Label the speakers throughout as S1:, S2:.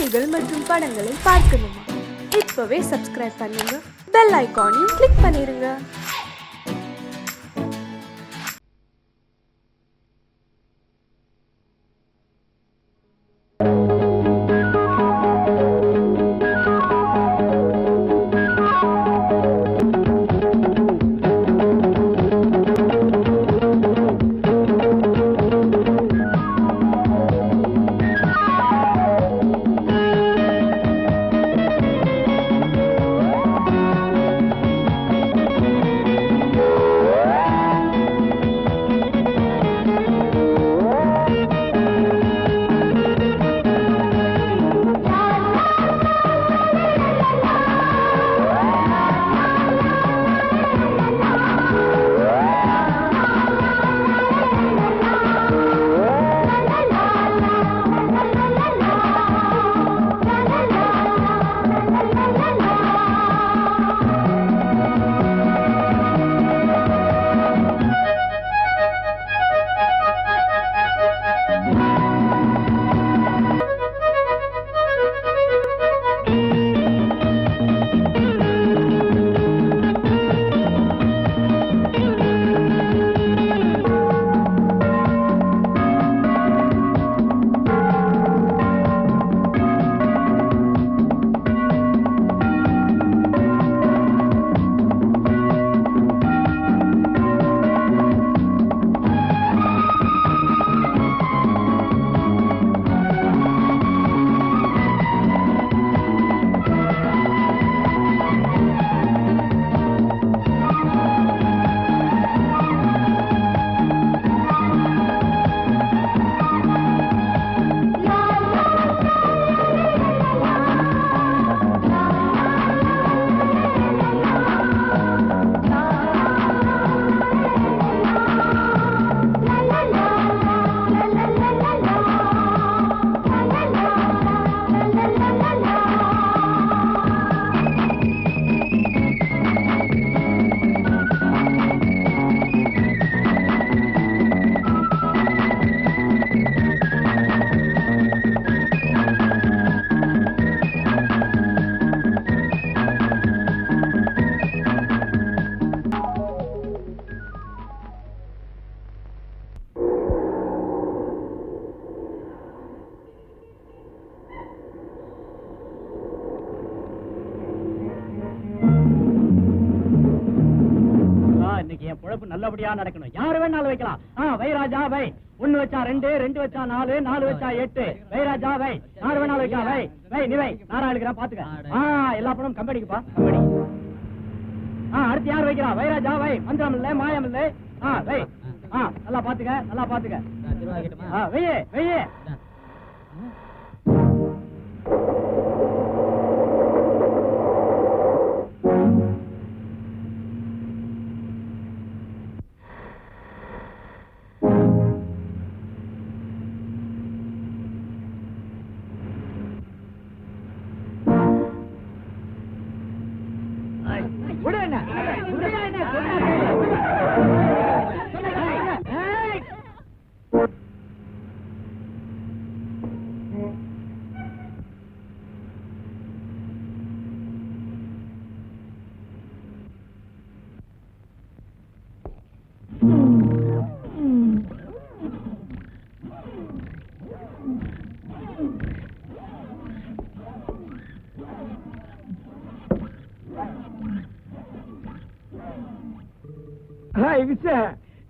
S1: செய்திகள் மற்றும் படங்களை பார்க்கணுமா? இப்பவே சப்ஸ்கிரைப் பண்ணுங்க, பெல் ஐகானையும் கிளிக் பண்ணிருங்க.
S2: நல்லபடியா நடக்கணும். யாரு வேணாலும் வைக்கலாம். வை ராஜா வை. 1 வச்சா 2, 2 வச்சா 4, 4 வச்சா 8. வை ராஜா வை. யாரு வேணாலும் வைக்கலாம். வை வை நீ வை. நாரா எடுக்கிறேன் பாத்துக்க. எல்லா பணமும் கம்பெனிக்குப்பா, கம்பெனி. அடுத்து யார் வைக்கிறா? வை ராஜா வை. மந்திரம் இல்ல, மாயம் இல்ல. வை. நல்லா பாத்துக்க, நல்லா பாத்துக்க. வெய்யே வெய்யே.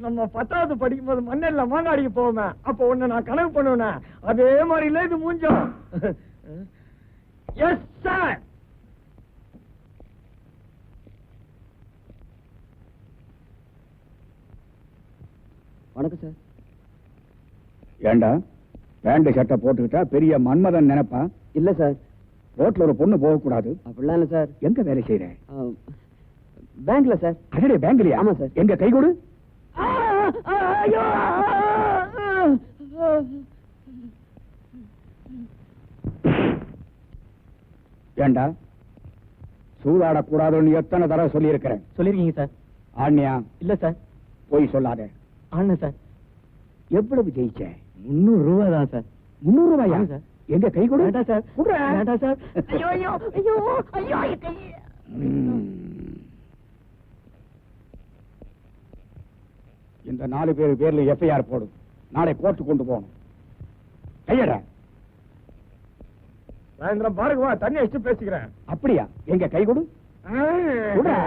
S3: நம்ம 10வது படிக்கும் போது மண்ணெல்ல மாங்காடிக்கு போவோமே, அப்ப ஒண்ணு நான் கனவு பண்ணுவேன். அதே மாதிரி இல்ல இது மூஞ்சம். Yes sir.
S4: வணக்கம் சார்.
S5: ஏண்டா பேண்ட் ஷர்ட்டை போட்டுக்கிட்டா பெரிய மன்மதன் நினைப்பா?
S4: இல்ல சார்.
S5: ரோட்ல ஒரு பொண்ணு போக கூடாது.
S4: அப்படிலாம் இல்ல சார்.
S5: எங்க வேலை செய்யற?
S4: பேங்க்ல சார்.
S5: அடடே பேங்க்லயா?
S4: ஆமா சார்.
S5: எங்க கை கொடு. ஏண்டா சூதாடக்கூடாதுன்னு எத்தனை தடவை சொல்லி இருக்கிறேன்?
S4: சொல்லிருக்கீங்க சார்.
S5: ஆண்யா?
S4: இல்ல சார்.
S5: போய் சொல்லாத.
S4: ஆனா சார்.
S5: எவ்வளவு ஜெயிச்ச?
S4: 300 ரூபாய் தான் சார்.
S5: 300 ரூபாயா?
S4: சார்.
S5: எங்க கை கொடு.
S3: வேண்டாம் சார்.
S5: குடுறா.
S3: வேண்டாம் சார்.
S2: ஐயோ ஐயோ ஐயோ ஐயோ என் கை.
S5: இந்த 4 பேர் பேர்ல எஃப்ஐஆர் போடு. நாளை கோர்ட்டு கொண்டு போகணும். கையட.
S3: சாயந்தரம் பாருங்க வா, தண்ணி வச்சு பேசிக்கிறேன்.
S5: அப்படியா? எங்க கை கொடு. குடுறா.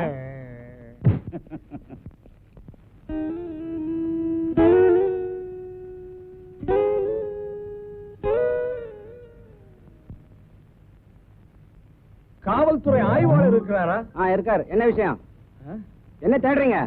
S3: காவல்துறை ஆய்வாளர் இருக்கிறாரா?
S4: இருக்கார். என்ன விஷயம்? என்ன தேடுறீங்க?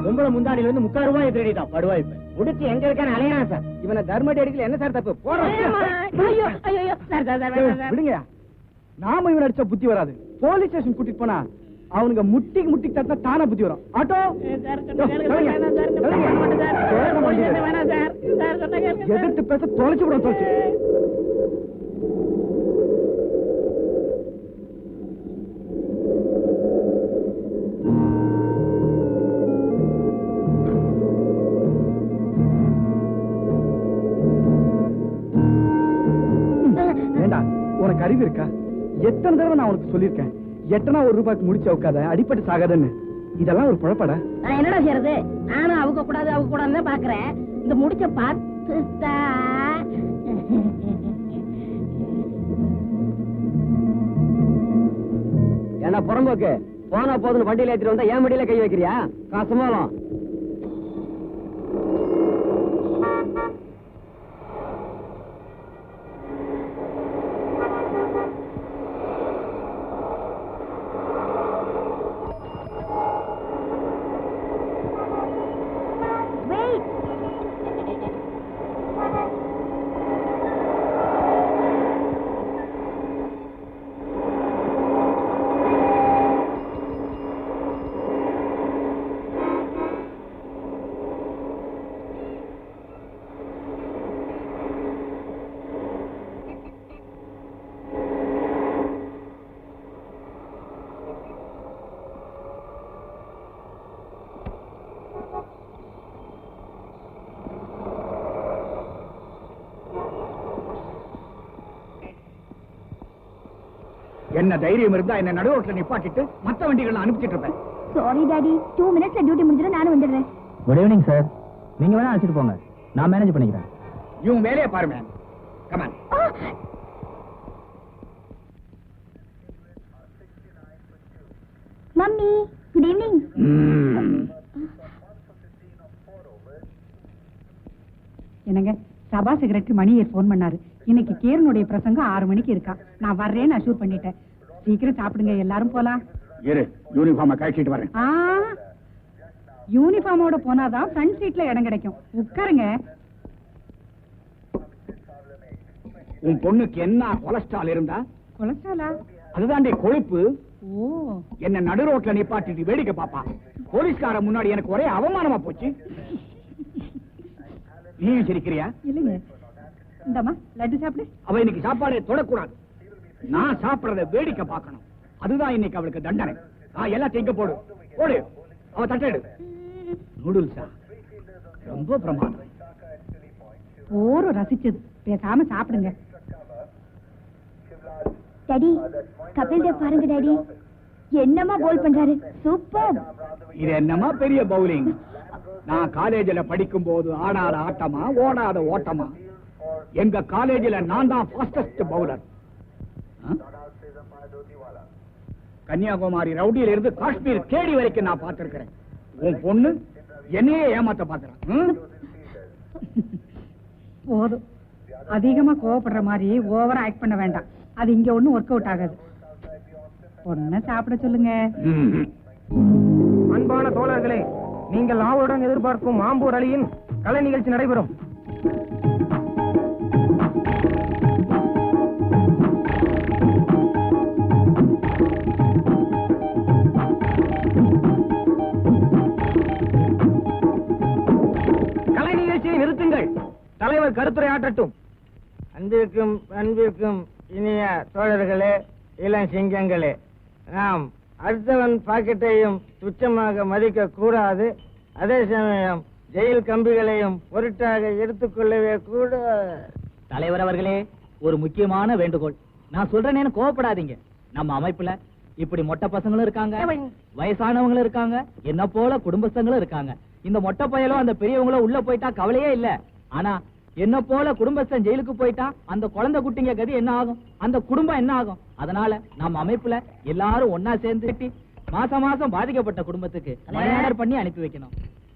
S2: உங்களை முந்தாடியில இருந்து 3 ரூபாய் திருடிட்டான் படுவாய்.
S4: முடிச்சு எங்க இருக்கான்னு அலையறான் சார். இவனை தர்மடி அடிக்கல. என்ன சார் தப்பு?
S3: விடுங்க. நாம இவன் அடிச்சா புத்தி வராது. போலீஸ் ஸ்டேஷன் கூட்டிட்டு போனா அவனுங்க முட்டிக்கு தட்டா தானா புத்தி வரும். ஆட்டோ எதிர்த்து பேச தொலைச்சு விடும். தொலைச்சு உனக்கு அறிவு இருக்கா? எத்தனை தடவை நான் உனக்கு சொல்லிருக்கேன், எட்டனா 1 ரூபாய்க்கு முடிச்சு உட்காத, அடிப்பட்டு சாகாதன்னு. இதெல்லாம் ஒரு குழப்படா.
S6: நான் என்னடா செய்யறது? நானும் அவங்க கூடாதுன்னு பாக்குறேன். இந்த முடிச்ச பார்த்துட்டா
S4: என்ன புறம்போக்கு? போனா போதுன்னு வண்டியில ஏத்திட்டு வந்தா ஏன் வண்டியில கை வைக்கிறியா? காசுமாலும்
S5: என்ன தைரியம் இருந்தா என்ன நடுரோட்ல நிப்பாட்டிட்டு மத்த வண்டிகளை அனுப்பிச்சிட்டு இருப்பேன்.
S6: சாரி டாடி, 2 மினிட்ஸ்ல டியூட்டி முடிஞ்சிடும். நானும் வந்துடுறேன்.
S2: Good evening sir. நீங்க வேணா அழைச்சிட்டு போங்க, நான் மேனேஜ் பண்ணிக்கிறேன்.
S5: இவன் வேலையை பாரு ma'am. Come on.
S6: Mummy good evening.
S7: என்னங்க, சபா செக்ரட்டரி மணியை போன் பண்ணாரு. இன்னைக்கு கேரனுடைய பிரசங்கம் 6 மணிக்கு இருக்கா. நான் வர்றேன்னு அஷூர் பண்ணிட்டேன். சீக்கிரம் சாப்பிடுங்க, எல்லாரும் போலாம்.
S5: இரு, யூனிஃபார்மை கழிச்சிட்டு வரேன்.
S7: யூனிஃபார்மோட போனாதான் ஃப்ரண்ட் சீட்ல இடம் கிடைக்கும். உட்காருங்க.
S5: உன் பொண்ணுக்கு என்ன கொலஸ்ட்ரால் இருந்தா?
S7: கொலஸ்ட்ராலா?
S5: அதுதாண்டி கொழுப்பு.
S7: ஓ,
S5: என்ன நடுரோட்ல நிப்பாட்டிட்டு வேடிக்கை பாப்பா. போலீஸ்கார முன்னாடி எனக்கு ஒரே அவமானமா போச்சு. நீயும் சிரிக்கிறியா?
S7: இல்லைங்க. இந்தம்மா லட்டு சாப்பிடு.
S5: அவ இன்னைக்கு சாப்பாடே தொடக்கூடாது. நான் சாப்பிடறத வேடிக்கை பார்க்கணும். அதுதான் இன்னைக்கு அவளுக்கு தண்டனை. எல்லாத்தையும் இங்க போடு. போடு. அவ தட்டெடு. நூடுல்ஸா? ரொம்ப பிரமாதம்.
S7: போரும் ரசிச்சது. பேசாம சாப்பிடுங்க.
S6: டாடி, கபில் தேவ் பாருங்க டாடி. என்னமா போல் பண்றாரு. சூப்பர்.
S5: இது என்னமா பெரிய பவுலிங். நான் காலேஜ்ல படிக்கும் போது ஆடாத ஆட்டமா, ஓடாத ஓட்டமா. எங்க காலேஜ்ல நான் தான் ஃபாஸ்டஸ்ட் பவுலர். கன்னியாகுமரி ரவுடியில இருந்து காஷ்மீர் கேடி வரைக்கும் நான் பார்த்திருக்கிறேன். உன் பொண்ணு என்னையே ஏமாத்த பாக்குறான்.
S7: போதும், அதிகமா கோவப்படுற மாதிரி ஓவரா ஆக்ட் பண்ண வேண்டாம். அது இங்க ஒண்ணும் ஒர்க் அவுட் ஆகாது. ஒன்ன சாப்பிட சொல்லுங்க.
S8: அன்பான தோழர்களே, நீங்கள் ஆவலுடன் எதிர்பார்க்கும் மாம்பூர் அலியின் கலை நிகழ்ச்சி நடைபெறும். கலை நிகழ்ச்சியை நிறுத்துங்கள். தலைவர் கருத்துரை ஆற்றட்டும்.
S9: அன்பிற்கும் இனிய தோழர்களே, இளம் சிங்கங்களே, நாம் அடுத்தவன் பாக்கெட்டையும் துச்சமாக மதிக்க கூடாது. அதே சமயம் ஜெயில் கம்பிகளையும் பொருட்டாக எடுத்துக்கொள்ளவே கூட.
S2: தலைவர் அவர்களே, ஒரு முக்கியமான வேண்டுகோள். நான் சொல்றேன்னு கோவப்படாதீங்க. நம்ம அமைப்புல இப்படி மொட்டை பசங்களும் இருக்காங்க, வயசானவங்களும் இருக்காங்க, என்ன போல குடும்பஸ்தங்களும் இருக்காங்க. இந்த மொட்டை பயலும் அந்த பெரியவங்களும் உள்ள போயிட்டா கவலையே இல்ல. ஆனா என்ன போல குடும்பஸ்தன் ஜெயிலுக்கு போயிட்டா அந்த குழந்தை குட்டிங்க கதி என்ன ஆகும், அந்த குடும்பம் என்ன ஆகும்? அதனால நம்ம அமைப்புல எல்லாரும் ஒன்னா சேர்ந்து மாசம் மாசம் பாதிக்கப்பட்ட குடும்பத்துக்கு ஆர்டர் பண்ணி அனுப்பி வைக்கணும்.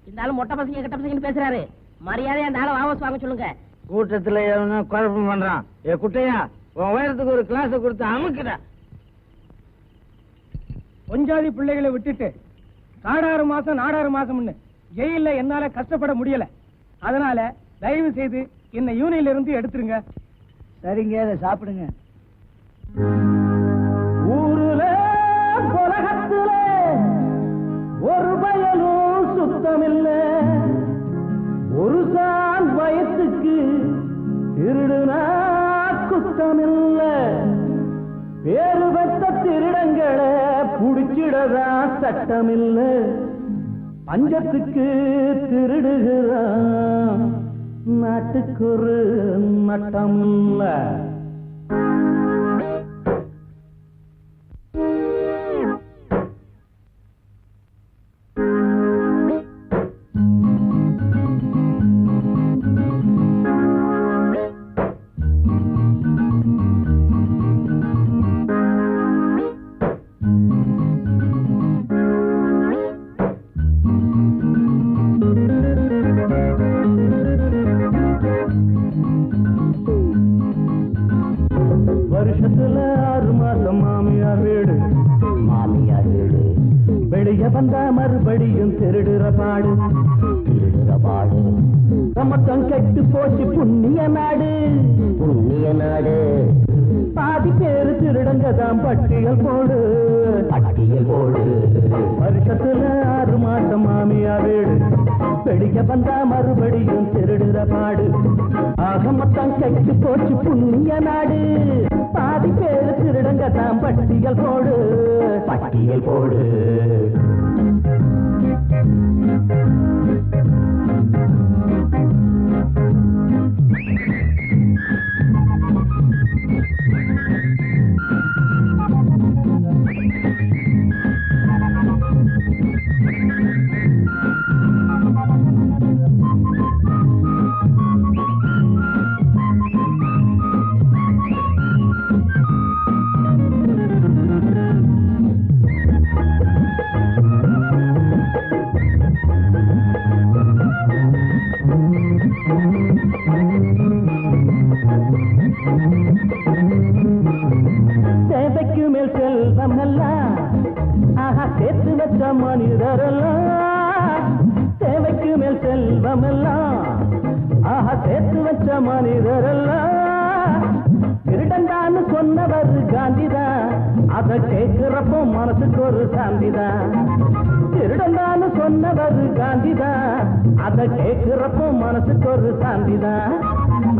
S10: இந்த ஆளு மொட்டை பசங்க கெட்ட பசங்க பேசுறாரு. மரியாதையா அந்த ஆளை வாபஸ் வாங்க சொல்லுங்க.
S9: கூட்டத்துல எவனோ குழப்பம் பண்றான். ஏ குட்டையா, உன் உயரத்துக்கு ஒரு கிளாஸ் கொடுத்து அமுக்குற.
S8: பொஞ்சாதி பிள்ளைகளை விட்டுட்டு நாடாறு மாசம்னு ஜெயில என்னால கஷ்டப்பட முடியல. அதனால தயவு செய்து என்ன யூனியன்ல இருந்து எடுத்துருங்க.
S3: சரிங்க, அதை சாப்பிடுங்க.
S8: ஊருல உலகத்துல ஒரு பயனும் சுத்தமில்ல. ஒரு சான் வயசுக்கு திருடுனா குத்தமில்ல. பேரு பெற்ற திருடங்களை புடிச்சிடதா சட்டமில்ல. பஞ்சத்துக்கு திருடுகிறான், நாட்டுக்கு ஒரு நட்டமில்ல. வருஷத்துல 6 மாசம் மாமியார் வீடு. வெளிய வந்தா மறுபடியும் திருடுற பாடு. சமத்தம் கெட்டு போச்சு புண்ணிய நாடு. பாதி பேரு திருடங்க தான் பட்டியல் போடு. வருஷத்துல 6 மாசம் மாமியார் வீடு. வெளிய வந்தா மறுபடியும் திருடுற பாடு. ஆக மொத்தம் கெட்டு போச்சு புண்ணிய நாடு. பாதி பேரு திருடங்க தான் பட்டியல் போடு. தேவைக்கு மேல் செல்வம் எல்லாம் ஆஹா சேர்த்து வச்ச மனிதரெல்லாம். தேவைக்கு மேல் செல்வம் எல்லாம் ஆஹா சேர்த்து வச்ச மனிதரெல்லாம். திருடந்தான்னு சொன்னவர் காந்திதான், அதை கேட்கிறப்போ மனசுக்கு ஒரு சாந்திதான். திருடந்தான்னு சொன்னவர் காந்திதான், அதை கேட்கிறப்போ மனசுக்கு ஒரு சாந்திதான்.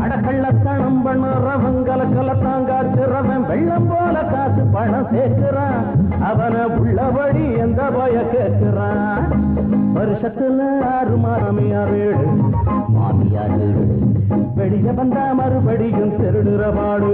S8: அடக்கள்ளத்தனம் பண்ணுறவன் கலக்கலத்தான் காட்டுறவன் வெள்ளம் போல காசு பணம் சேர்க்கிறான். அவனை உள்ளபடி எந்த போய கேட்கிறான். வருஷத்துல 6 மாமியார் வீடு. வெளிய வந்தா மறுபடியும் திருடுற பாடு.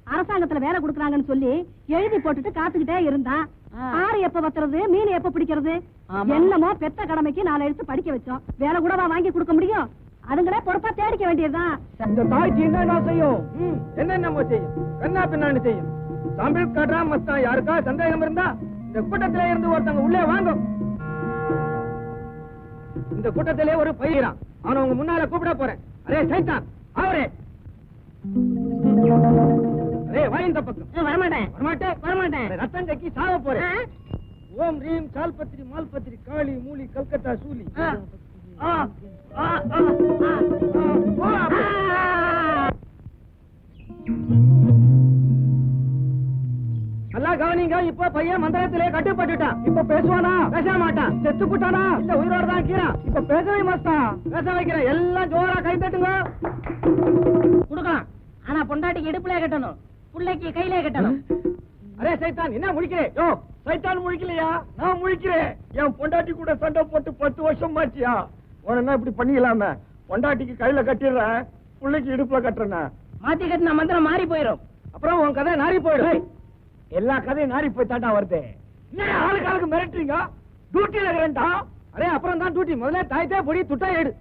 S7: அரசாங்கத்துல வேலை கொடுக்கறாங்கன்னு சொல்லி எழுதி போட்டுட்டு காத்துக்கிட்டே இருந்தான். ஆறு எப்ப வத்துறது, மீன் எப்ப பிடிக்கிறது, என்னமோ பெத்த கடமைக்கு 4 எழுத்து படிக்க வச்சோம். வேலை கூடவா வாங்கி கொடுக்க முடியும்? அதுங்களே பொறுப்பா தேடிக்க வேண்டியதுதான்.
S3: இந்த தாய்ச்சி என்ன செய்யும்? என்னென்னமோ செய்யும், கண்ணா பின்னான்னு செய்யும். தமிழ் காட்டுறா மஸ்தான். யாருக்கா சந்தேகம் இருந்தா இந்த கூட்டத்திலே இருந்து ஒருத்தங்க உள்ளே வாங்கும். இந்த கூட்டத்திலே ஒரு பையறான், அவனை உங்க முன்னால கூப்பிட போறேன். அரே சைத்தான், அவரே அரே வா இந்த பக்கம்.
S10: வரமாட்டேன்
S3: வரமாட்டேன்
S10: வரமாட்டேன்.
S3: ரத்தம் கக்கி சாவ போறேன். ஓம் ரீம் சால்பத்திரி மால்பத்திரி காளி மூலி கல்கத்தா சூலி. நல்லா கவனிங்க. இப்ப பையன் மந்திரத்திலே கட்டுப்பட்டுட்டான். இப்ப பேசுவானா? பேச மாட்டான். செத்து போட்டானா? இல்ல உயிரோட தான் கீறான். இப்ப பேசவே மாட்டான். பேச வைக்கிறேன். எல்லாம் ஜோரா கை தட்டுங்க.
S10: கொடுக்கலாம். ஆனா பொண்டாட்டிக்கு இடுப்புல கட்டணும், புள்ளைக்கு கையில கட்டணும்.
S3: அரே சைத்தான், என்ன முழிக்கிறேன்? யோ சைத்தான் முழிக்கலையா? நான் முழிக்கிறேன். என் பொண்டாட்டி கூட சண்டை போட்டு 10 வருஷம் ஆச்சியா? உன இப்படி பண்ணிக்கலாம? பொண்டாட்டிக்கு கையில கட்டிடுறேன், புள்ளைக்கு இடுப்புல கட்டுறேன்.
S10: மாத்தி கட்டின மந்திரம் மாறி போயிடும்.
S3: அப்புறம் உன் கதை நாரி போயிடும். எல்லா கதையும் நாரி போய் தாண்டா வருது. என்ன ஆளுக்கு மிரட்டுறீங்க? டியூட்டில இருக்கிறேன்டா. அரே அப்புறம் தான் டியூட்டி. முதல்ல தாய்த்தே பொடி துட்டா ஏடு.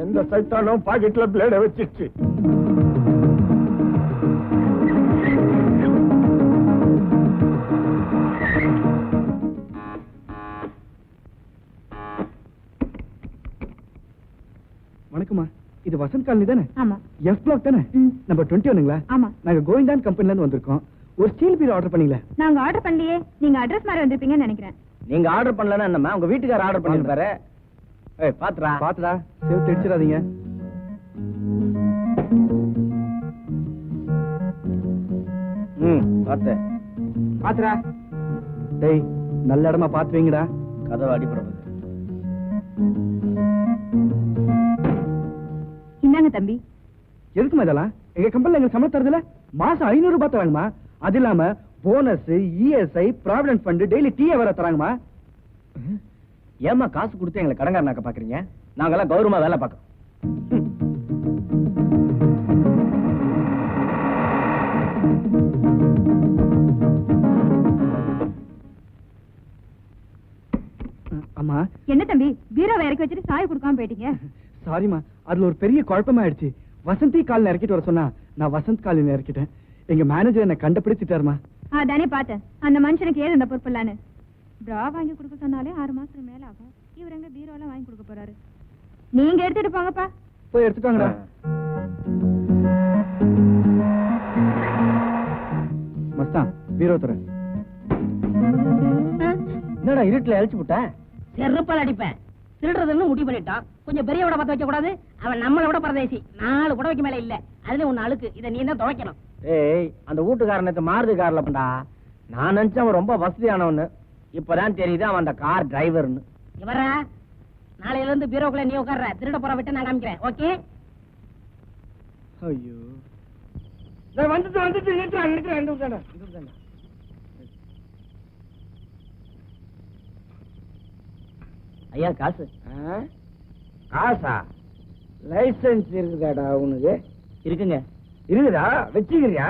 S3: எந்த சைத்தாலும் பாக்கெட்ல பிளேட வச்சிருச்சு. வணக்கம்மா, இது வசந்த் காலனி தானே?
S6: ஆமா.
S3: எஃப் பிளாக் தானே? நம்பர் 21ங்களா?
S6: ஆமா.
S3: நாங்க கோவிந்தான் கம்பெனில இருந்து வந்திருக்கோம். ஒரு ஸ்டீல் பீர் ஆர்டர் பண்ணீங்களா?
S6: நாங்க ஆர்டர் பண்ணலையே. நீங்க அட்ரஸ் மாதிரி வந்திருப்பீங்கன்னு நினைக்கிறேன்.
S4: நீங்க ஆர்டர் பண்ணலன்னா என்னம்மா, உங்க வீட்டுக்காரர் ஆர்டர் பண்ணிருப்பாரு. ஏய் பாத்துடா
S3: பாத்துடா, சேவ் தெரிச்சிடாதீங்க.
S4: பாத்து
S3: பாத்துடா. டேய் நல்ல இடமா பாத்து வைங்கடா.
S4: கதவை அடிப்படுறது.
S6: இந்தாங்க தம்பி.
S3: எதுக்குமா இதெல்லாம்? எங்க கம்பெனில எங்க சம்பளம் தரதுல மாசம் 500 ரூபாய் தராங்கம்மா. அது இல்லாம bonus, ESI, provident fund, daily tea வர தராங்கம்மா.
S4: ஏமா காசு கொடுத்து எங்களை கடங்காரனாக்க பாக்குறீங்க? நாங்கெல்லாம் கௌரவமா வேலை பார்க்கறோம்.
S3: அம்மா.
S6: என்ன தம்பி, பீரோவை இறக்கி வச்சுட்டு சாய் கொடுக்காம போயிட்டீங்க?
S3: சாரிமா, அதுல ஒரு பெரிய குழப்பமாயிடுச்சு. வசந்தி காலில் இறக்கிட்டு வர சொன்னா நான் வசந்த் காலில் இறக்கிட்டேன். எங்க மேனேஜர் என்ன கண்டுபிடிச்சிட்டாருமா.
S6: அதானே பார்த்தேன். அந்த மனுஷனுக்கு ஏது இந்த பொறுப்பில்லான்னு. பிரா வாங்கி கொடுக்க சொன்னாலே 6 மாசத்துக்கு மேல ஆகும். இவர் எங்க பீரோலாம் வாங்கி கொடுக்க போறாரு? நீங்க எடுத்துட்டு போங்கப்பா.
S3: போய் எடுத்துட்டாங்கடா. மஸ்தான், பீரோ தர.
S4: என்னடா இருட்டுல அழிச்சு விட்ட?
S10: செருப்பால் அடிப்பேன். திருடுறதுன்னு முடிவு பண்ணிட்டான். கொஞ்சம் பெரிய விட பத்த வைக்க கூடாது. அவன் நம்மளை விட பரதேசி. 4 புடவைக்கு மேல இல்ல. அதுல ஒண்ணு அழுக்கு. இதை நீ தான் துவைக்கணும்.
S4: ஏய், அந்த வீட்டுக்காரனத்தை மாருதி கார்ல பண்ணா. நான் நினைச்சேன் அவன் ரொம்ப வசதியானவன்னு. இப்பதான் தெரியுது அவன் அந்த கார் டிரைவர்னு.
S10: இவரா, நாளையில இருந்து பீரோக்குள்ள நீ உட்கார்ற. திருட போற விட்டு நான் காமிக்கிறேன். ஓகே?
S3: ஐயோ,
S5: வந்துட்டு நிறுத்துறேன்.
S4: ஐயா காசு.
S5: காசா? லைசன்ஸ் இருக்குதாடா உனக்கு?
S4: இருக்குங்க.
S5: இருக்குதா? வச்சுக்கிறியா?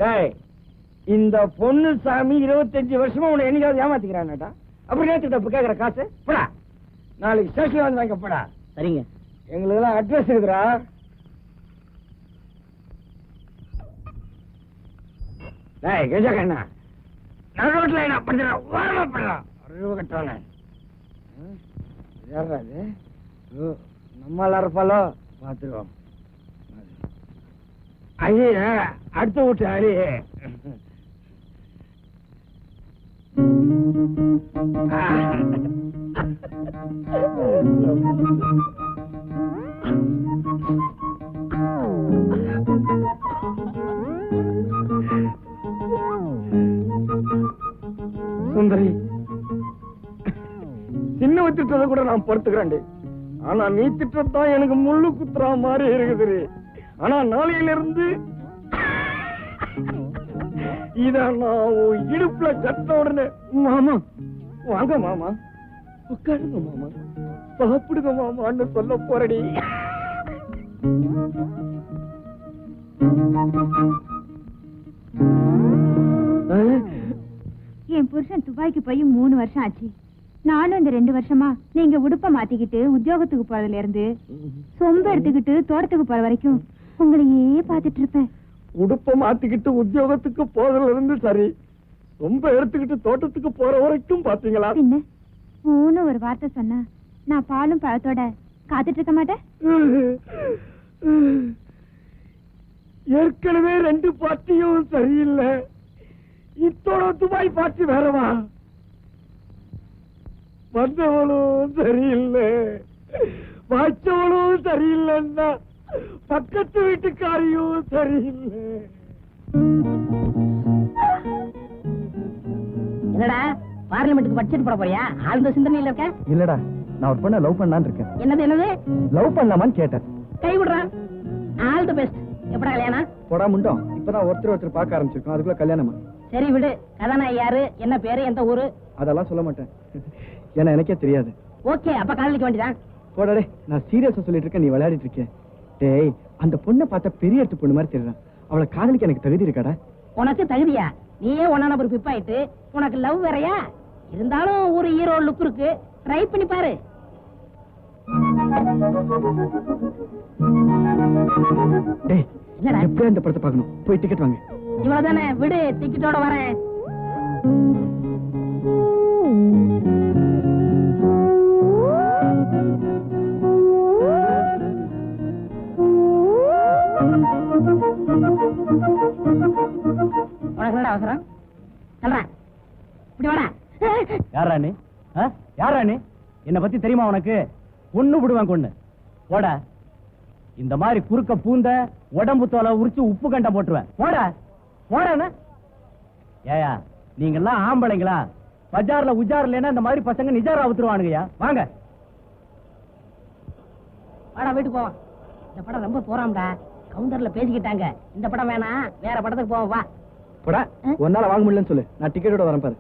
S5: டேய், இந்த பொண்ணு சாமி 25 வருஷமா உன்னை என்னைக்காவது ஏமாத்திக்கிறானடா. அப்படி நேற்று கேக்குற காசு போடா. நாளைக்கு ஸ்டேஷன்ல வந்து வாங்க போடா.
S4: சரிங்க.
S5: எங்களுக்கு எல்லாம் அட்ரஸ் இருக்குதா? டேய் கெஜா கண்ணா, நடுரோட்ல என்ன பண்ற? ஓரமா பண்ணலாம். அறிவு கட்டானே. யாரா இது? நம்மள இருப்பாலோ? பாத்துருவோம். ஐயே, அடுத்த வீட்டு அடி. சுந்தரி, சின்ன திட்டத்தை கூட நான் பொறுத்துக்கிறேன். ஆனா நீ திட்டத்தான் எனக்கு முள்ளு குத்துறா மாதிரி இருக்குது. ஆனா நாளையில இருந்து இத நான் இடுப்புல கட்ட உடனே, மாமா வாங்க மாமா, உட்காருங்க மாமா, சாப்பிடுங்க மாமான்னு சொல்ல போறடி.
S6: என் புருஷன் துபாய்க்கு போய் 3 வருஷம் ஆச்சு. நானும் இந்த 2 வருஷமா நீங்க உடுப்ப மாத்திக்கிட்டு உத்தியோகத்துக்கு போறதுல இருந்து சொம்ப எடுத்துக்கிட்டு தோட்டத்துக்கு போற வரைக்கும் உங்களையே பாத்துட்டு இருப்பேன்.
S3: உடுப்ப மாத்திக்கிட்டு உத்தியோகத்துக்கு போறதுல இருந்து சரி, ரொம்ப எடுத்துக்கிட்டு தோட்டத்துக்கு போற வரைக்கும் பாத்தீங்களா?
S6: பின்ன மூணு ஒரு வார்த்தை சொன்னா நான் பாலும் பழத்தோட காத்துட்டு இருக்க மாட்டேன்.
S3: ஏற்கனவே 2 பார்ட்டியும் சரியில்லை, இத்தோட துபாய் பார்ட்டி வேறவா? வந்தவளும் சரியில்லை, வாய்ச்சவளும் சரியில்லைன்னா பக்கத்து வீட்டுக்காரியும் சரியில்லை.
S10: என்னடா பார்லிமெண்ட்டுக்கு பட்ஜெட் போட போறியா? ஆழ்ந்த சிந்தனையில இருக்க?
S3: இல்லடா, நான் ஒரு பொண்ணை லவ் பண்ணலான்னு இருக்கேன்.
S10: என்னது
S3: லவ் பண்ணலாமான்னு கேட்டேன்.
S10: கை விடுறான். All the best. எப்படா கல்யாணம்?
S3: போடா முண்டோம், இப்பதான் ஒருத்தர் பார்க்க ஆரம்பிச்சிருக்கோம், அதுக்குள்ள கல்யாணமா?
S10: சரி விடு. கதாநாயகி யாரு, என்ன பேரு, எந்த ஊரு?
S3: அதெல்லாம் சொல்ல மாட்டேன், ஏன்னா எனக்கே தெரியாது.
S10: ஓகே, அப்ப காதலிக்க வேண்டியதான்.
S3: போடாடே, நான் சீரியஸா சொல்லிட்டு இருக்கேன், நீ விளையாடிட்டு இருக்கேன். டேய், அந்த பொண்ணை பார்த்தா பெரிய எடுத்து பொண்ணு மாதிரி தெரியறான், அவளை காதலிக்க எனக்கு தகுதி இருக்காடா?
S10: உனக்கு தகுதியா? நீயே 1 நம்பர் பிப் ஆயிட்டு உனக்கு லவ் வேறையா? இருந்தாலும் ஒரு ஹீரோ லுக் இருக்கு, ட்ரை பண்ணி பாரு.
S3: டேய், எப்படியா இந்த படத்தை பார்க்கணும், போய் டிக்கெட் வாங்க.
S10: இவ்வளவுதானே, விடு, டிக்கெட்டோட வரேன். உனக்கு என்னடா அவசரம்? சொல்றேன், இப்படி வாடா.
S2: யாரா நீ? யாரா நீ? என்ன பத்தி தெரியுமா உனக்கு? கொன்னு விடுவேன், கொன்னு. போட. இந்த மாதிரி குறுக்க பூந்த உடம்பு தோலை உரிச்சு உப்பு கண்ட போட்டுருவேன். போட போட. ஏயா, நீங்க எல்லாம் ஆம்பளைங்களா? பஜார்ல உஜார்ல இந்த மாதிரி பசங்க நிஜாரா ஊத்துருவானுங்கயா. வாங்க
S10: வாடா, வீட்டுக்கு போவோம். இந்த படம் ரொம்ப போறாம்டா, கவுண்டர்ல பேசிக்கிட்டாங்க. இந்த படம் வேணாம், வேற படத்துக்கு போவோம். வா
S3: போடா. ஒன்னால வாங்க முடியலன்னு சொல்லு, நான் டிக்கெட்டோட வரேன் பாரு.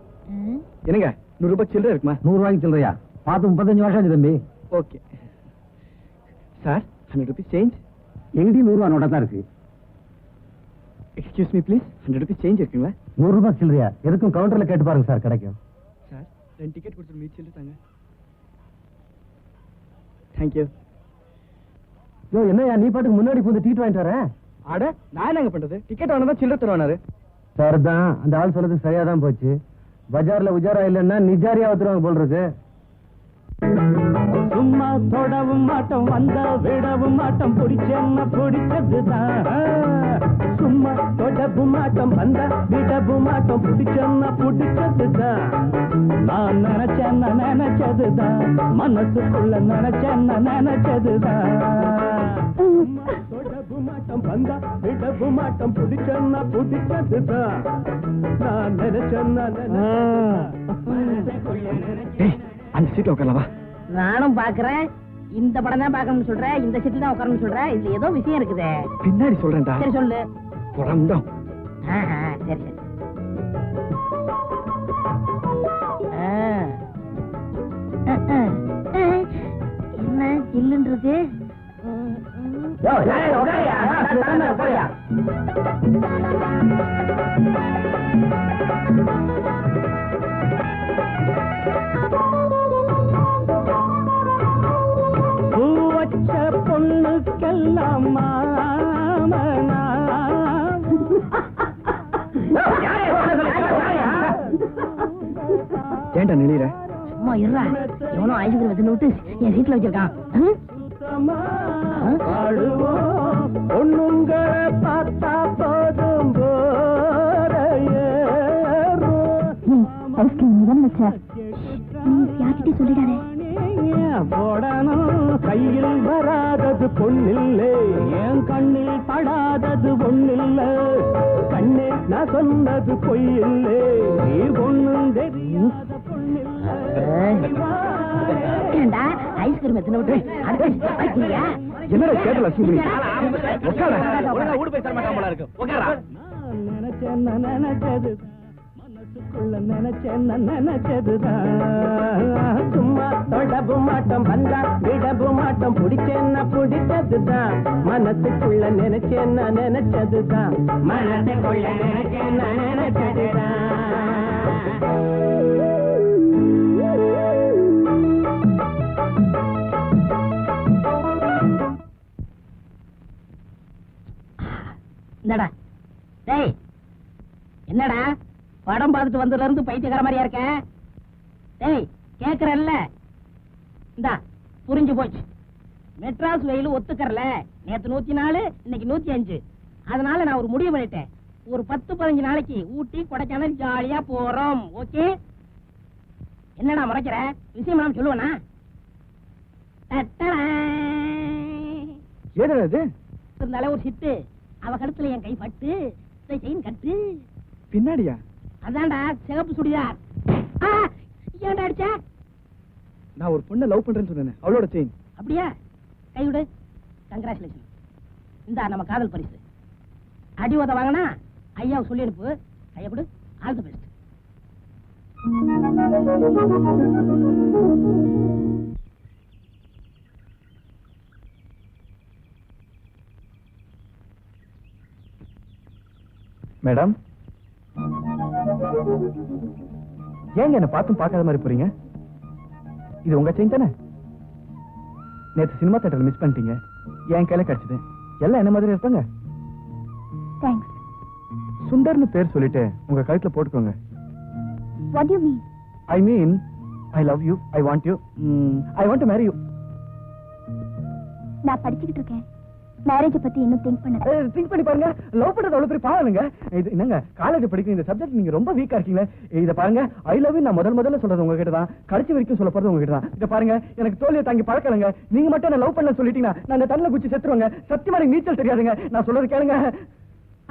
S3: என்னங்க, 100 ரூபாய் சில்லறை இருக்குமா?
S9: 100 ரூபாய்க்கு சில்லறையா? பார்த்து 35 வருஷம் ஆச்சு தம்பி.
S3: Okay sir, 100 rupees change.
S9: எங்கேயும் 100 ரூபா நோட்டா தான் இருக்கு.
S3: Excuse me please, 100 rupees change இருக்குங்களா?
S9: 100 ரூபாய் சில்லறையா? எதுக்கும் கவுண்டர்ல கேட்டு பாருங்க சார், கிடைக்கும்.
S3: சார், 2 டிக்கெட் கொடுத்து மீட் சில்லறை தாங்க. தேங்க்யூ.
S9: யோ, என்னையா நீ பாட்டுக்கு முன்னாடி போய் டிக்கெட் வாங்கிட்டு வரேன்?
S3: அட, நான் என்னங்க பண்றது? டிக்கெட் வாங்கினா சில்லறை தருவானாரு.
S9: சார் தான், அந்த ஆள் சொல்றது சரியா தான் போச்சு. பஜார்ல உஜாரா இல்லன்னா நிஜாரியா ஊத்துருவாங்க போல் இருக்கு.
S8: சும்மா தொடவும் மாட்டோம், வந்த விடவும் மாட்டோம், பிடிச்சென்ன பிடிச்சதுதான். சும்மா தொடவும் மாட்டோம், வந்த விடவும் மாட்டோம், பிடிச்சென்ன பிடிச்சதுதான். நான் நினைச்சதுதான், மனசுக்குள்ள நினைச்சதுதான். சும்மா தொடவும் மாட்டோம், வந்த விடவும் மாட்டோம், பிடிச்சென்ன பிடிச்சதுதான். நான் நினைச்சேன்னா
S3: அந்த சீட்ல உட்காரலாம் வா.
S10: நானும் பாக்குறேன். இந்த படம் தான் பாக்கணும்னு சொல்றேன், இந்த சீட்ல தான் உட்காரணும்னு சொல்றேன். இதுல ஏதோ விஷயம் இருக்குதே.
S3: பின்னாடி சொல்றேன்டா.
S10: சரி சொல்லு.
S3: போடா முண்டோம்.
S10: சரி சரி. என்ன ஜில்லுன்றது?
S8: பூவச்ச பொண்ணுக்கெல்லாம் மாமனா.
S3: ஏன்டா நிலையிற?
S10: சும்மா இருடா, எவனோ ஐஸ்கிரீம் வச்சு விட்டு என் சீட்ல வச்சிருக்கான்.
S8: பொண்ணுங்களை பார்த்தா போதும் போடணும். கையில் வராதது பொண்ணில்லை, என் கண்ணில் படாதது பொண்ணில்லை. கண்ணே, நான் சொன்னது பொய்யில்லை, நீ பொண்ணும் தெரியாத பொண்ணில்லை.
S10: ஐஸ்கிரீம் எத்தனை விட்டு
S3: என்னடா கேட்ட லட்சுமி?
S2: ஊடு போய் தர மாட்டான் போல இருக்கு. உட்காரா.
S8: நினைச்சது மனசுக்குள்ள நினைச்சேன் நினைச்சதுதான் சும்மா தொடவும் மாட்டோம் வந்தா விடவும் மாட்டோம் பிடிச்சேன்னா பிடிச்சதுதான் மனசுக்குள்ள நினைச்சேன் நினைச்சதுதான் மனசுக்குள்ள நினைச்சேன் நினைச்சதுதான்
S10: என்னடா டேய் என்னடா படம் பார்த்துட்டு வந்ததுல இருந்து பைத்தியக்கார மாதிரியா இருக்க டேய் கேக்குறல்ல இந்தா புரிஞ்சு போச்சு மெட்ராஸ் வெயில் ஒத்துக்கறல நேத்து 104 இன்னைக்கு 105 அதனால நான் ஒரு முடிவு பண்ணிட்டேன் ஒரு 10-15 நாளைக்கு ஊட்டி கொடைக்கானல் ஜாலியா போறோம் ஓகே என்னடா முறைக்கிற விஷயம் நான் சொல்லுவேனா இருந்தாலே ஒரு சிட்டு அவ கழுத்துல என் கை பட்டு செயின் கட்டு
S3: பின்னாடியா?
S10: அதான்டா சிகப்பு சுடிதார். ஏன்டா அடிச்ச?
S3: நான் ஒரு பொண்ணை லவ் பண்றேன்னு சொன்னேன், அவளோட செயின்.
S10: அப்படியா? கை விடு. கங்க்ராச்சுலேஷன். இந்தா நம்ம காதல் பரிசு. அடி உத வாங்கினா ஐயாவை சொல்லி அனுப்பு. கையை கொடு. All the best.
S3: மேடம், ஏங்க என்ன பார்த்தும் பார்க்காத மாதிரி போறீங்க? இது உங்க செயின் தானே? நேற்று சினிமா தியேட்டர்ல மிஸ் பண்ணிட்டீங்க, என் கையில கிடைச்சது. எல்லாம் என்ன மாதிரி இருப்பாங்க.
S6: தேங்க்ஸ்.
S3: சுந்தர்னு பேர் சொல்லிட்டு உங்க கழுத்துல போட்டுக்கோங்க.
S6: What do you mean?
S3: I mean, I love you, I want you, I want to marry you.
S6: நான் படிச்சுக்கிட்டு இருக்கேன். மேரேஜ் பத்தி இன்னும் திங்க்
S3: பண்ணி பாருங்க. லவ் பண்றது அவ்வளவு பெரிய பாவம் இல்லைங்க. இது என்னங்க, காலேஜ் படிக்கிற இந்த சப்ஜெக்ட் நீங்க ரொம்ப வீக்கா இருக்கீங்க. இத பாருங்க, ஐ லவ் யூ நான் முதல்ல சொல்றது உங்ககிட்ட தான், கடைசி வரைக்கும் சொல்ல போறது உங்ககிட்ட தான். இத பாருங்க, எனக்கு தோல்வியை தாங்கி பழக்கலங்க. நீங்க மட்டும் என்ன லவ் பண்ண சொல்லிட்டீங்கன்னா நான் இந்த தண்ணில குச்சி செத்துருவாங்க. சத்தியமா எனக்கு நீச்சல் தெரியாதுங்க. நான் சொல்றது கேளுங்க.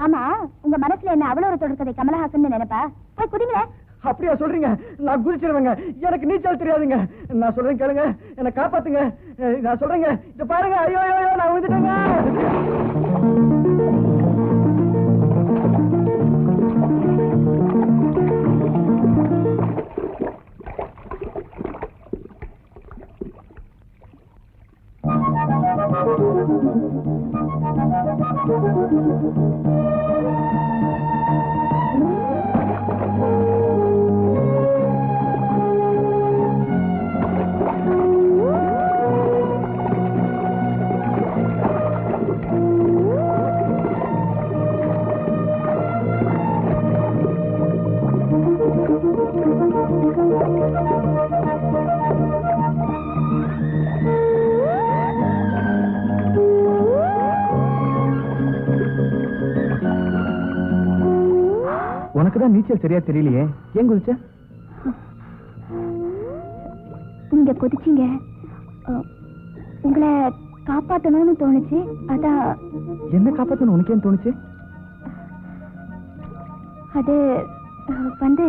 S6: ஆமா, உங்க மனசுல என்ன அவ்வளவு ஒரு தொடர்கதை கமலஹாசன் நினைப்பா? போய் குடிங்களே.
S3: அப்படியா சொல்றீங்க? நான் குதிச்சிருவேங்க. எனக்கு நீச்சல் தெரியாதுங்க. நான் சொல்றேன் கேளுங்க, என்ன காப்பாத்துங்க. நான் சொல்றேங்க, இத பாருங்க. ஐயோ ஐயோ நான் விழுந்துட்டேங்க. உனக்குதான் நீச்சல் சரியா தெரியலையே, ஏன் குதிச்ச?
S6: நீங்க குதிச்சீங்க, உங்களை காப்பாத்தணும்னு தோணுச்சு. அதான்.
S3: என்ன காப்பாத்தணும் உனக்கு ஏன் தோணுச்சு?
S6: அது வந்து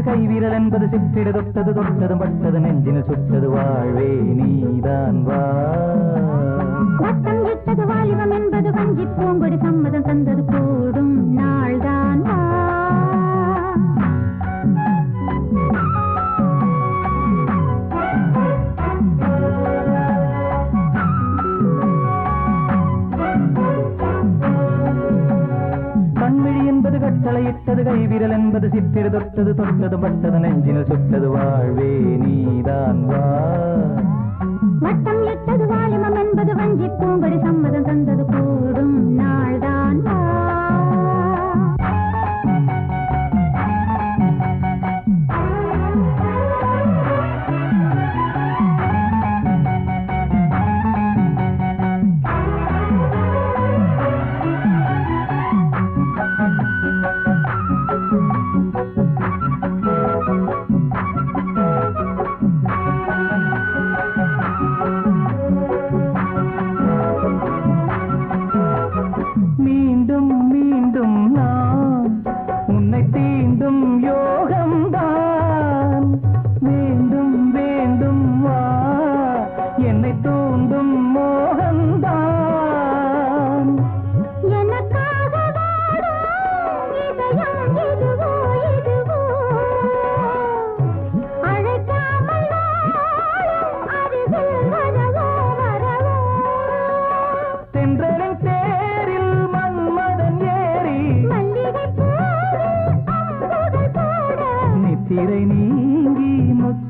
S8: கைவிரல் என்பது சிற்றிடு தொட்டது தொட்டது பட்டது நெஞ்சின சுட்டது வாழ்வே நீதான் வா.
S6: வட்டம் விட்டது வாலிபம் என்பது வஞ்சி பூங்கொடி சம்மதம் தந்தது கூடும் நாள்தான் வா.
S8: கட்டளையிட்டது கைவிரல் என்பது சித்திர தொட்டது தொட்டது பட்டது நெஞ்சின சுட்டது வாழ்வே நீதான் வா.
S6: வட்டம் இட்டது வாலிபம் என்பது வஞ்சி பூங்கொடி சம்மதம் தந்தது கூடும் நாள்தான் வா.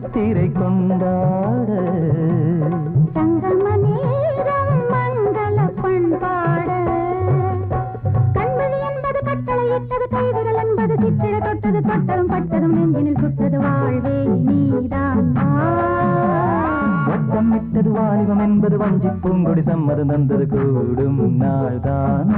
S8: முத்திரை கொண்டாட
S6: சங்கம நேரம் மங்கள பண்பாட கண்மணி என்பது கட்டளையிட்டது கைவிரல் என்பது சிற்றிட தொட்டது தொட்டதும் பட்டதும் நெஞ்சினில் சுட்டது வாழ்வே நீதான்
S8: வட்டம் விட்டது வாலிபம் என்பது வஞ்சி பூங்கொடி சம்மதம் தந்தது கூடும் நாள்தான்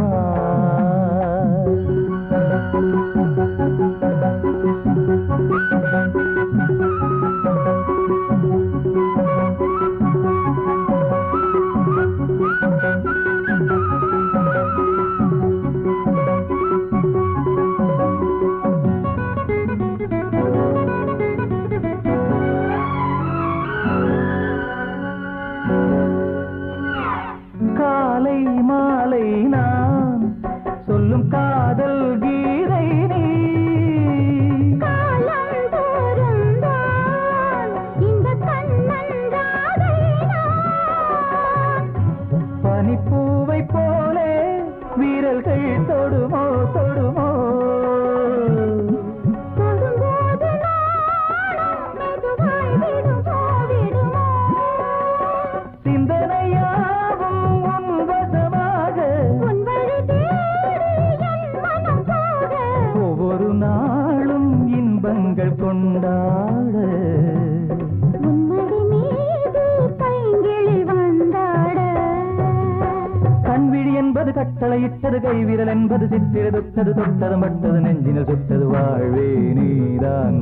S8: காலை மாலை நான் சொல்லும் காதல் கீதை நீ பனிப்பூவை போலே வீரல்கள் தொடுமோ தொடுமோ சிந்தனையாவும் உன் வசமாக ஒவ்வொரு நாளும் இன்பங்கள் கொண்டாட கண்விழி என்பது கட்டளையிட்டது கைவிரல் என்பது சித்திர தொட்டது தொட்டது மட்டது நெஞ்சினில் சுட்டது வாழ்வே நீதான்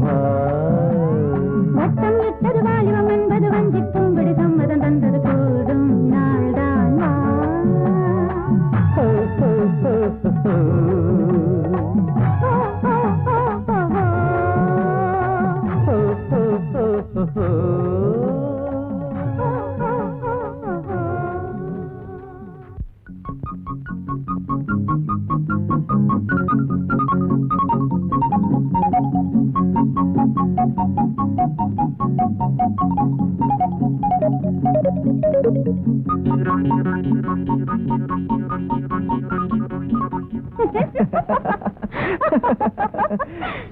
S6: வட்டம் விட்டது வாலிபம் என்பது வஞ்சி பூங்கொடி சம்மதம் தந்தது கூடும் நாள்தான்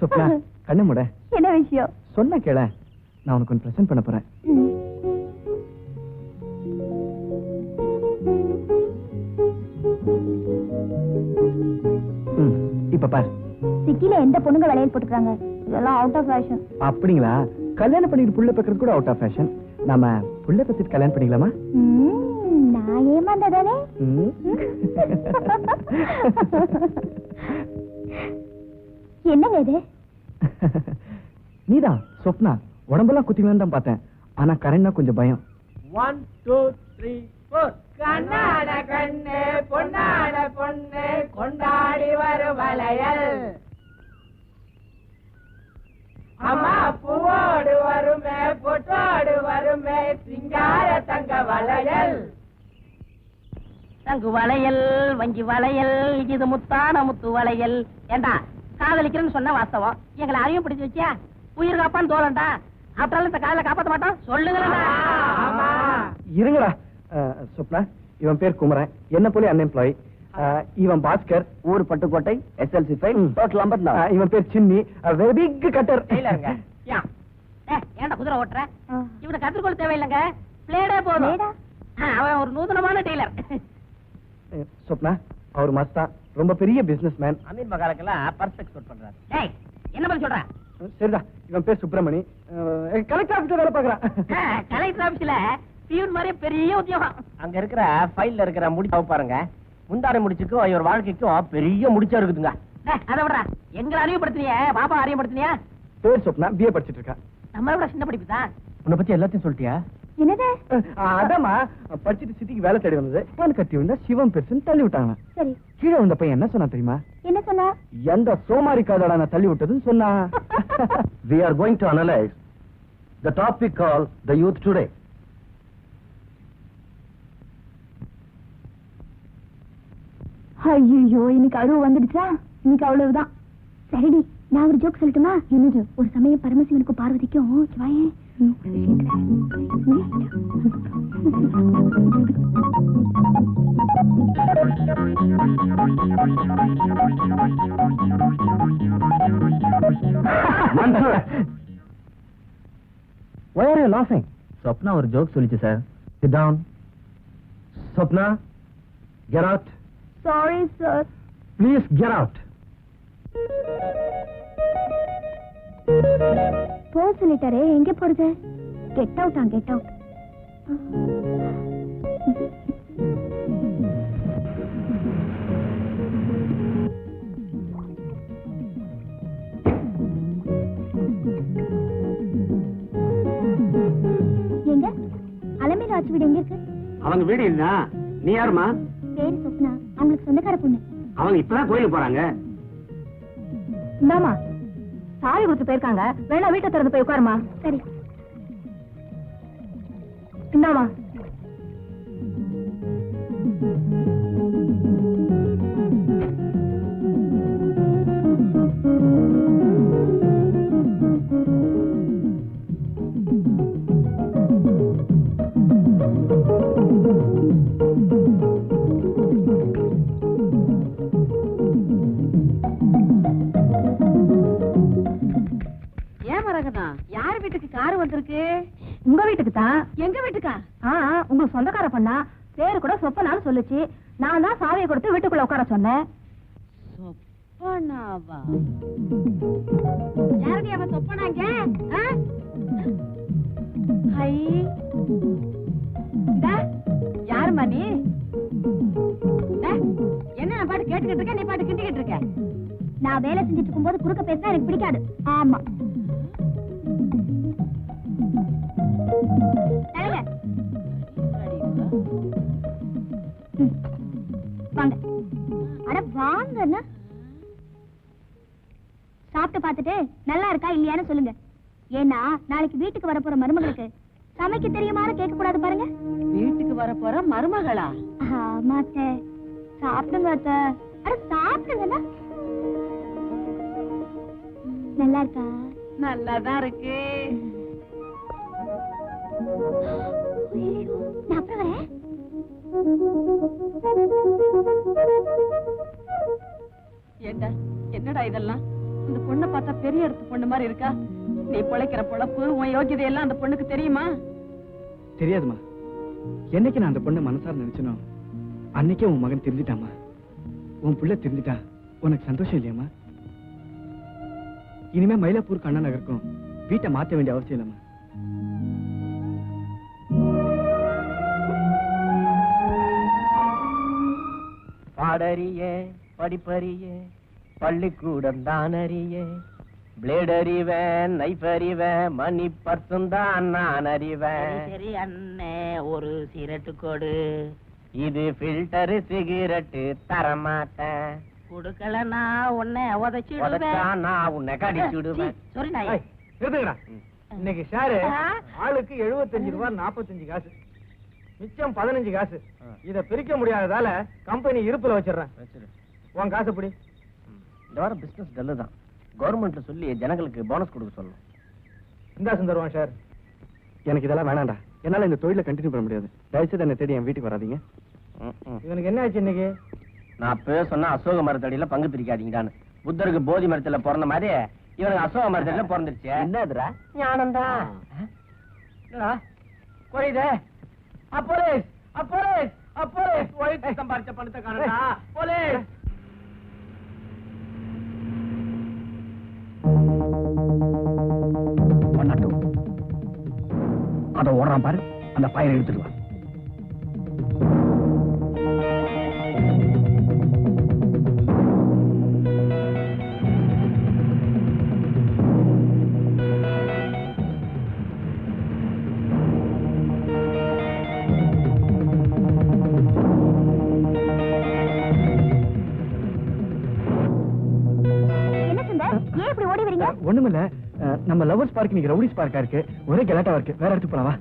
S3: சொப்னா கண்ணு மூட.
S6: என்ன விஷயம்?
S3: சொன்ன கேள, நான் உனக்கு ஒன்று பிரசன்ட் பண்ண போறேன். இப்ப பாரு.
S6: சிட்டில எந்த பொண்ணுங்க வளையல் போட்டுக்கிறாங்க? இதெல்லாம் அவுட் ஆஃப் ஃபேஷன்.
S3: அப்படிங்களா? கல்யாணம் பண்ணிட்டு புள்ள பெக்கிறது கூட அவுட் ஆஃப் ஃபேஷன். நாம புள்ள பெத்திட்டு கல்யாணம் பண்ணிக்கலாமா?
S6: நான் ஏமாந்ததானே? என்னங்க இது?
S3: நீதான் சொப்னா. உடம்பெல்லாம் குத்திங்கன்னு தான் பார்த்தேன். ஆனா கரண்ட்னா கொஞ்சம் பயம்.
S2: 1 2 3 4 கண்ணாட கண்ணு பொன்னாட பொண்ணு கொண்டாடி வரும் வளையல் அம்மா பூவோடு வருமே பொட்டோடு வருமே சிங்கார தங்க வளையல்
S10: தங்கு வளையல் வஞ்சி வளையல் இது முத்தான முத்து வளையல். ஏண்டா காதலிக்கிறேன்னு சொன்ன வாஸ்தவம், எங்களை அதையும் பிடிச்சு வச்சியா? உயிர் காப்பான்னு தோலண்டா. அப்புறம் இந்த காதலை காப்பாற்ற மாட்டோம் சொல்லுங்களா?
S3: இருங்கடா. சொப்னா, இவன் பேர் குமரன், என்ன போல அன்எம்ப்ளாயி. இவன் பாஸ்கர், ஊர் பட்டுக்கோட்டை, SLC ஃபைல், டோட்டல் 54. இவன் பேர் சின்னி, வெரி பிக் கட்டர்.
S10: ஏன்டா குதிரை ஓட்டுற? இவனுக்கு கத்திரிக்கோள் தேவையில்லைங்க, பிளேடே போதும். அவன் ஒரு நூதனமான டெய்லர்.
S3: சொப்னா, அவர் மஸ்தா, ரொம்ப பெரிய பிசினஸ் மேன்.
S4: அமீர் மகாலுக்கெல்லாம் பர்ஸ் எக்ஸ்போர்ட் பண்றாரு.
S10: டேய் என்ன பண்ண சொல்ற?
S3: சரிடா. இவன் பேர் சுப்பிரமணி, கலெக்டர் ஆபீஸ்ல வேலை பார்க்கறான்.
S10: கலெக்டர் ஆபீஸ்ல பியூன் மாதிரி பெரிய உத்தியோகம்.
S4: அங்க இருக்கிற ஃபைல்ல இருக்கிற முடிச்சாவ பாருங்க. முந்தாரை முடிச்சுக்கும் இவர் வாழ்க்கைக்கும் பெரிய முடிச்சா இருக்குதுங்க.
S10: அதை விடுறா, எங்களை அறிவுப்படுத்தினிய பாப்பா அறிவுப்படுத்தினியா?
S3: பேர் சொப்னா, BA படிச்சிட்டு இருக்கா.
S10: நம்மளை விட சின்ன படிப்பு தான்.
S3: உன்னை பத்தி எல்லாத்தையும் சொல்லிட்டியா?
S6: என்னது?
S3: அதாமா, படிச்சுட்டு சிட்டிக்கு வேலை தேடி வந்தது. அவனு கட்டி விழுந்தா சிவம் பெருசுன்னு தள்ளி விட்டாங்க.
S6: சரி,
S3: கீழே வந்த பையன் என்ன சொன்னா தெரியுமா?
S6: என்ன சொன்னா?
S3: எந்த சோமாரி காதோட நான் தள்ளி விட்டதுன்னு சொன்னா.
S11: We are going to analyze the topic called the youth today.
S6: ஐயோ, இன்னைக்கு அழுவ வந்துடுச்சா? இன்னைக்கு அவ்வளவுதான். சரிடி, நான் ஒரு ஜோக் சொல்லட்டுமா? என்னது? ஒரு சமயம் பரமசிவனுக்கும் பார்வதிக்கும் வாயேன்
S11: Why are you laughing? Swapna ஒரு ஜோக் சொல்லிச்சு sir. Sit down. Swapna, get out.
S6: Sorry sir.
S11: Please get out.
S6: போ சொல்லிட்டாரே, எங்க போறது? Get out get out. எங்க அலமேலு ஆச்சி வீடு எங்க இருக்கு?
S2: அவங்க வீடு இல்ல. நீ யாருமா?
S6: பேரு சொப்னா. அவங்களுக்கு சொந்தக்கார பொண்ணு.
S2: அவங்க இப்பதான் கோயிலுக்கு போறாங்க.
S6: இந்தாமா சாவி கொடுத்து போயிருக்காங்க, வேணா வீட்டை திறந்து போய் உட்காருமா. சரி இந்தாமா.
S7: யார் வீட்டுக்கு கார் வந்திருக்கு?
S6: உங்க வீட்டுக்கு தான்.
S7: எங்க வீட்டுக்கா?
S6: உங்களுக்கு சொந்தக்கார பண்ணா பேரு கூட சொப்பனான்னு சொல்லுச்சு. நான் தான் சாவியை கொடுத்து வீட்டுக்குள்ள உட்கார சொன்னேன்.
S7: சொப்பனாவா? யாரடி அவ சொப்பனாங்க? ஹை யாருமா நீ? என்ன நான் பாட்டு கேட்டுக்கிட்டு இருக்க, நீ பாட்டு கிண்டிக்கிட்டு இருக்க?
S6: நான் வேலை செஞ்சுட்டு இருக்கும்போது குறுக்க பேசினா எனக்கு பிடிக்காது. ஆமா வாங்க. அட வாங்க. சாப்பிட்டு பார்த்துட்டு நல்லா இருக்கா இல்லையான்னு சொல்லுங்க. ஏன்னா நாளைக்கு வீட்டுக்கு வரப்போற மருமகளுக்கு சமைக்க தெரியுமான்னு கேட்க கூடாது பாருங்க.
S7: வீட்டுக்கு வரப்போற மருமகளா?
S6: ஆமாத்த. சாப்பிடுங்க அத்த. அட சாப்பிடுங்க. நல்லா இருக்கா?
S7: நல்லாதான் இருக்கு.
S6: நான் அப்புறம் வரேன்.
S7: என்னடா இதெல்லாம்? இந்த பொண்ணை பார்த்தா பெரிய இடத்து பொண்ணு மாதிரி இருக்கா. நீ பிழைக்கிற பொழப்பு, உன் யோகிதை எல்லாம் அந்த பொண்ணுக்கு தெரியுமா?
S3: தெரியாதுமா. என்னைக்கு நான் அந்த பொண்ணை மனசார நினைச்சனோ அன்னைக்கே உன் மகன் திருந்திட்டாமா. உன் புள்ள திருந்திட்டா உனக்கு சந்தோஷம் இல்லையாமா? இனிமே மயிலாப்பூர் அண்ணா நகருக்கும் வீட்டை மாற்ற வேண்டிய அவசியம் இல்லம்மா.
S4: பாடறிய படிப்பறிய பள்ளிக்கூடம் தான் அறிய, பிளேட் அறிவேன், நைஃப் அறிவேன், மணி பர்சும் தான் நான் அறிவேன்.
S10: சரி அண்ணே, ஒரு சிகரெட்டு கொடு.
S4: இது ஃபில்டர் சிகரெட்டு தரமாட்டேன்.
S10: குடுக்கலன்னா உன்னை உதைச்சிடுவேன்.
S4: நான் உன்னை கடிச்சுடுவேன்.
S10: சரி நாய்
S9: இருக்குங்கடா. இன்னைக்கு ஷேரு ஆளுக்கு 75 ரூபாய் 45 காசு, மிச்சம் 15 காசு. இத பிரிக்க முடியாததால கம்பெனி இருப்புல வச்சிடுறேன். உன் காசு பிடி.
S4: இந்த வாரம் பிசினஸ் டல்லு தான். கவர்மெண்ட்ல சொல்லி ஜனங்களுக்கு போனஸ் கொடுக்க சொல்லணும்.
S9: இந்தா சுந்தருவான் சார்.
S3: எனக்கு இதெல்லாம் வேணாண்டா. என்னால இந்த தொழில கண்டினியூ பண்ண முடியாது. தயவுசெய்து என்னை தேடி என் வீட்டுக்கு வராதீங்க.
S9: இவனுக்கு என்ன ஆச்சு இன்னைக்கு?
S4: நான் அப்பவே சொன்னா அசோக மரத்தடியில பங்கு பிரிக்காதீங்கடான்னு. புத்தருக்கு போதி மரத்துல பிறந்த மாதிரி இவனுக்கு அசோக மரத்தடியில பிறந்துருச்சு. என்னதுரா? ஞானந்தா. கோயிதே அப்போலேஸ் அப்போலேஸ் அப்போலேஸ் ஒயிட் சம்பாரிச்ச பணத்தை காணடா. போலீஸ்
S5: பண்ணட்டும். அத ஓடுறான் பாரு, அந்த பயிரை எடுத்துட்டு வா. ஒண்ணுமில்ல, நம்ம லவர்ஸ் பார்க் இன்னைக்கு ரவுடிஸ் பார்க்கா இருக்கு. ஒரே கலாட்டா இருக்கு. வேற இடத்துக்கு போலாவா?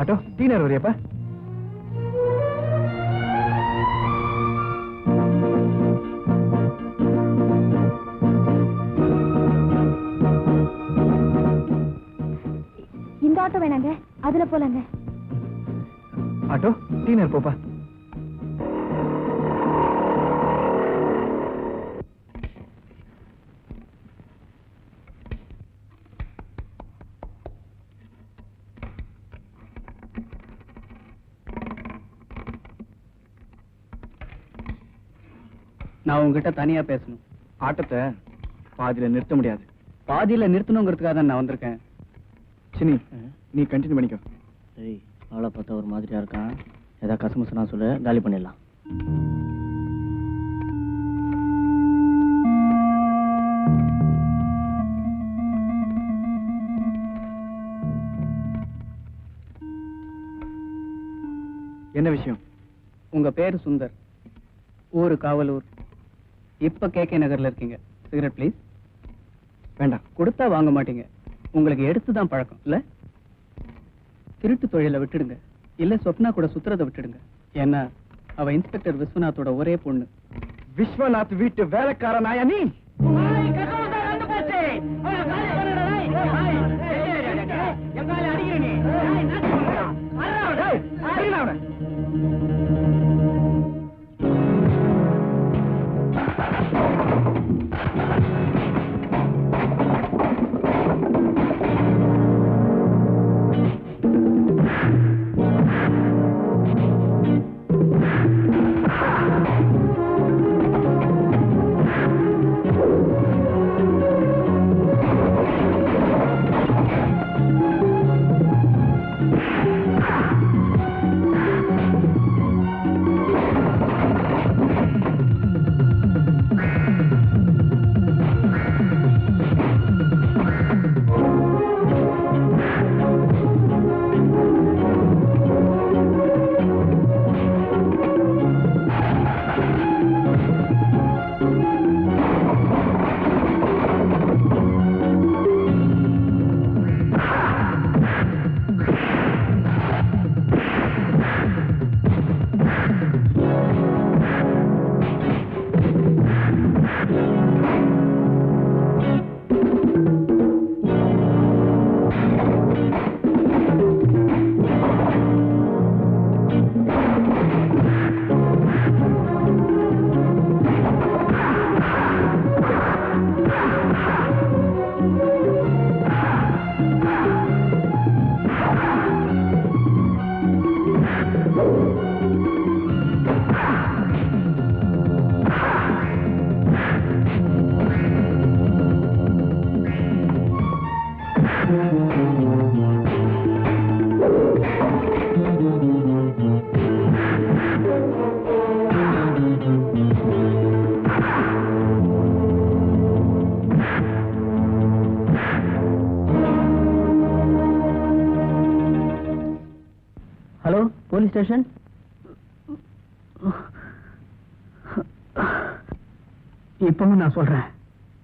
S5: ஆட்டோ டீனர் வரையப்பா.
S6: இந்த ஆட்டோ வேணாங்க, அதுல போலாங்க.
S3: ஆட்டோ டீனர் போப்பா. நான் உங்ககிட்ட தனியா பேசணும். ஆட்டத்தை பாதியில நிறுத்த முடியாது. பாதியில நிறுத்தணுங்கிறதுக்காக தான் நான் வந்திருக்கேன். சினி, நீ கண்டினியூ பண்ணிக்கோ.
S4: ஏய், ஆளை பார்த்தா ஒரு மாதிரியா இருக்கான். ஏதாவது கசமுசனா சொல்லு, காலி பண்ணிடலாம்.
S3: என்ன விஷயம்? உங்க பேரு சுந்தர், ஊரு காவலூர், இப்ப கேகே நகர்ல இருக்கீங்க. Cigarette please. வேண்டாம், கொடுத்தா வாங்க மாட்டீங்க. உங்களுக்கு எடுத்துதான் பழக்கம் இல்ல? திருட்டு தொழிலை விட்டுடுங்க, இல்ல சொப்னா கூட சுத்துறதை விட்டுடுங்க. ஏன்னா அவ இன்ஸ்பெக்டர் விஸ்வநாத்தோட ஒரே பொண்ணு.
S9: விஸ்வநாத் வீட்டு வேலைக்கார நாயா நீ?
S3: Hello, police station. இப்பவும் நான் சொல்றேன்,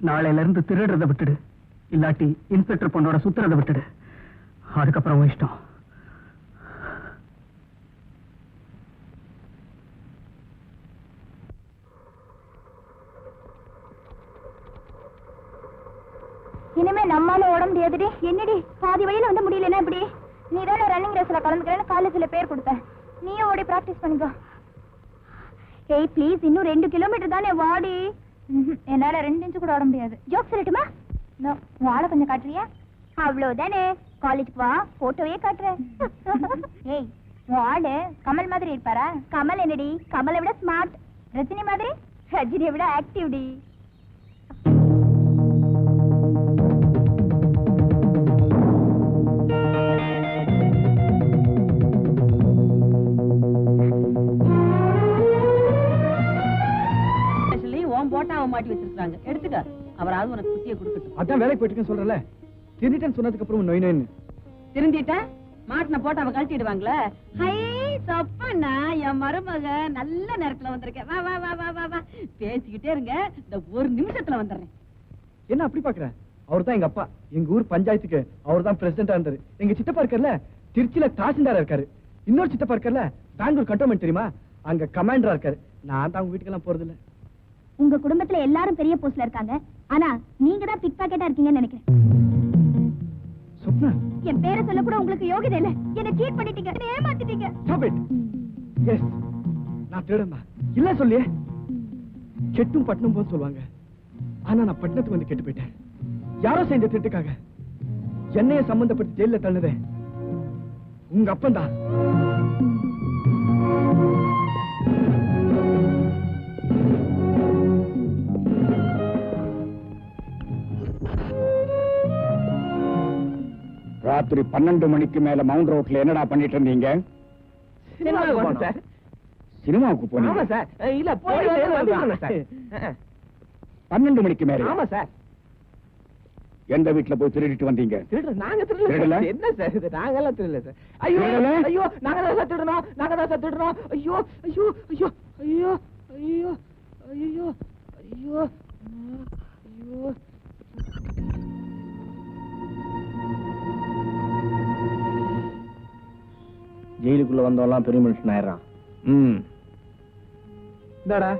S3: நாளையில இருந்து திருடுறதை விட்டுடு, இல்லாட்டி இன்ஸ்பெக்டர் பொண்ணோட சுத்துறதை விட்டுடு. அதுக்கப்புறம் உன் இஷ்டம்.
S6: இனிமே நம்மால ஓட முடியாதுடி. என்னடி பாதி வழியில வந்து முடியலன்னா எப்படி? நீ தானே ரன்னிங் ரேஸ்ல கலந்துக்கிறேன்னு காலேஜ்ல பேர் கொடுத்த. நீயும் ஓடி பிராக்டிஸ் பண்ணிக்கோ. ஏய் ப்ளீஸ், இன்னும் 2 கிலோமீட்டர் தானே, வாடி. என்னால 2 இன்ச்சு கூட ஓட முடியாது. ஜோக் சொல்லட்டுமா? வாழை கொஞ்சம் காட்டுறியா? அவ்வளவுதானே, காலேஜுக்கு வா, போட்டோவே காட்டுறேன். ஏய், வாடு கமல் மாதிரி இருப்பாரா? கமல் என்னடி, கமலை விட ஸ்மார்ட். ரஜினி மாதிரி? ரஜினியை விட ஆக்டிவ் டி.
S7: போட்டாவை மாட்டி வச்சிருக்காங்க, எடுத்துக்க. அவராவது உனக்கு குத்தியை கொடுக்கட்டும்.
S3: அதான் வேலைக்கு போயிட்டு சொல்றல, திருந்திட்டேன்னு சொன்னதுக்கு அப்புறம் நோய் நோயின்னு
S7: திருந்திட்டேன். மாட்டின போட்டாவை கழட்டிடுவாங்களே. ஹை சப்பண்ணா, என் மருமக நல்ல நேரத்துல வந்திருக்கேன். வா வா வா வா வா வா, பேசிக்கிட்டே இருங்க, இந்த 1 நிமிஷத்துல வந்துடுறேன்.
S3: என்ன அப்படி பாக்குற? அவர் தான் எங்க அப்பா. எங்க ஊர் பஞ்சாயத்துக்கு அவர் தான் பிரசிடண்டா இருந்தாரு. எங்க சித்தப்பா இருக்கார்ல, திருச்சியில தாசில்தாரா இருக்காரு. இன்னொரு சித்தப்பா இருக்கார்ல, பெங்களூர் கண்டோன்மெண்ட் தெரியுமா, அங்க கமாண்டரா இருக்காரு. நான் தான் உங்க வீட்டுக்கெல்லாம் போறது இல்ல.
S6: உங்க குடும்பத்துல எல்லாரும் பெரிய போஸ்ட்ல இருக்காங்க, ஆனா நீங்க தான் பிக் பாக்கெட்டா இருக்கீங்கன்னு நினைக்கிறேன்.
S3: சொப்னா,
S6: என் பேரை சொல்ல கூட உங்களுக்கு யோகிதை இல்ல. என்ன சீட் பண்ணிட்டீங்க, என்ன ஏமாத்திட்டீங்க.
S3: Stop it. எஸ், நான் திருடமா இல்ல சொல்லியே. கெட்டும் பட்டணம் போன்னு சொல்லுவாங்க, ஆனா நான் பட்டணத்துக்கு வந்து கெட்டு போயிட்டேன். யாரோ செஞ்ச திட்டுக்காக என்னைய சம்பந்தப்பட்டு ஜெயில தள்ளுதே உங்க அப்பன்தான்.
S5: ராத்திரி 12 மணிக்கு மேல மவுண்ட் ரோட்ல என்னடா பண்ணிட்டு இருந்தீங்க?
S9: சினிமாவுக்கு போனோம் சார்.
S5: சினிமாவுக்கு போனீங்க?
S9: ஆமா சார். இல்ல போய் சார்.
S5: 12 மணிக்கு மேல?
S9: ஆமா சார்.
S5: எந்த வீட்டுல போய் திருடிட்டு வந்தீங்க?
S9: நாங்க திருடல. என்ன சார் இது? நாங்கெல்லாம் திருடல சார். ஐயோ ஐயோ, நாங்க தான் சார் திருடணும். நாங்க தான் சார் திருடணும். ஐயோ ஐயோ ஐயோ ஐயோ ஐயோ ஐயோ ஐயோ ஐயோ.
S11: ஜெயிலுக்குள்ள வந்தவெல்லாம் பெரிய மனுஷன் ஆயிடுறான்.
S9: இந்தாடா.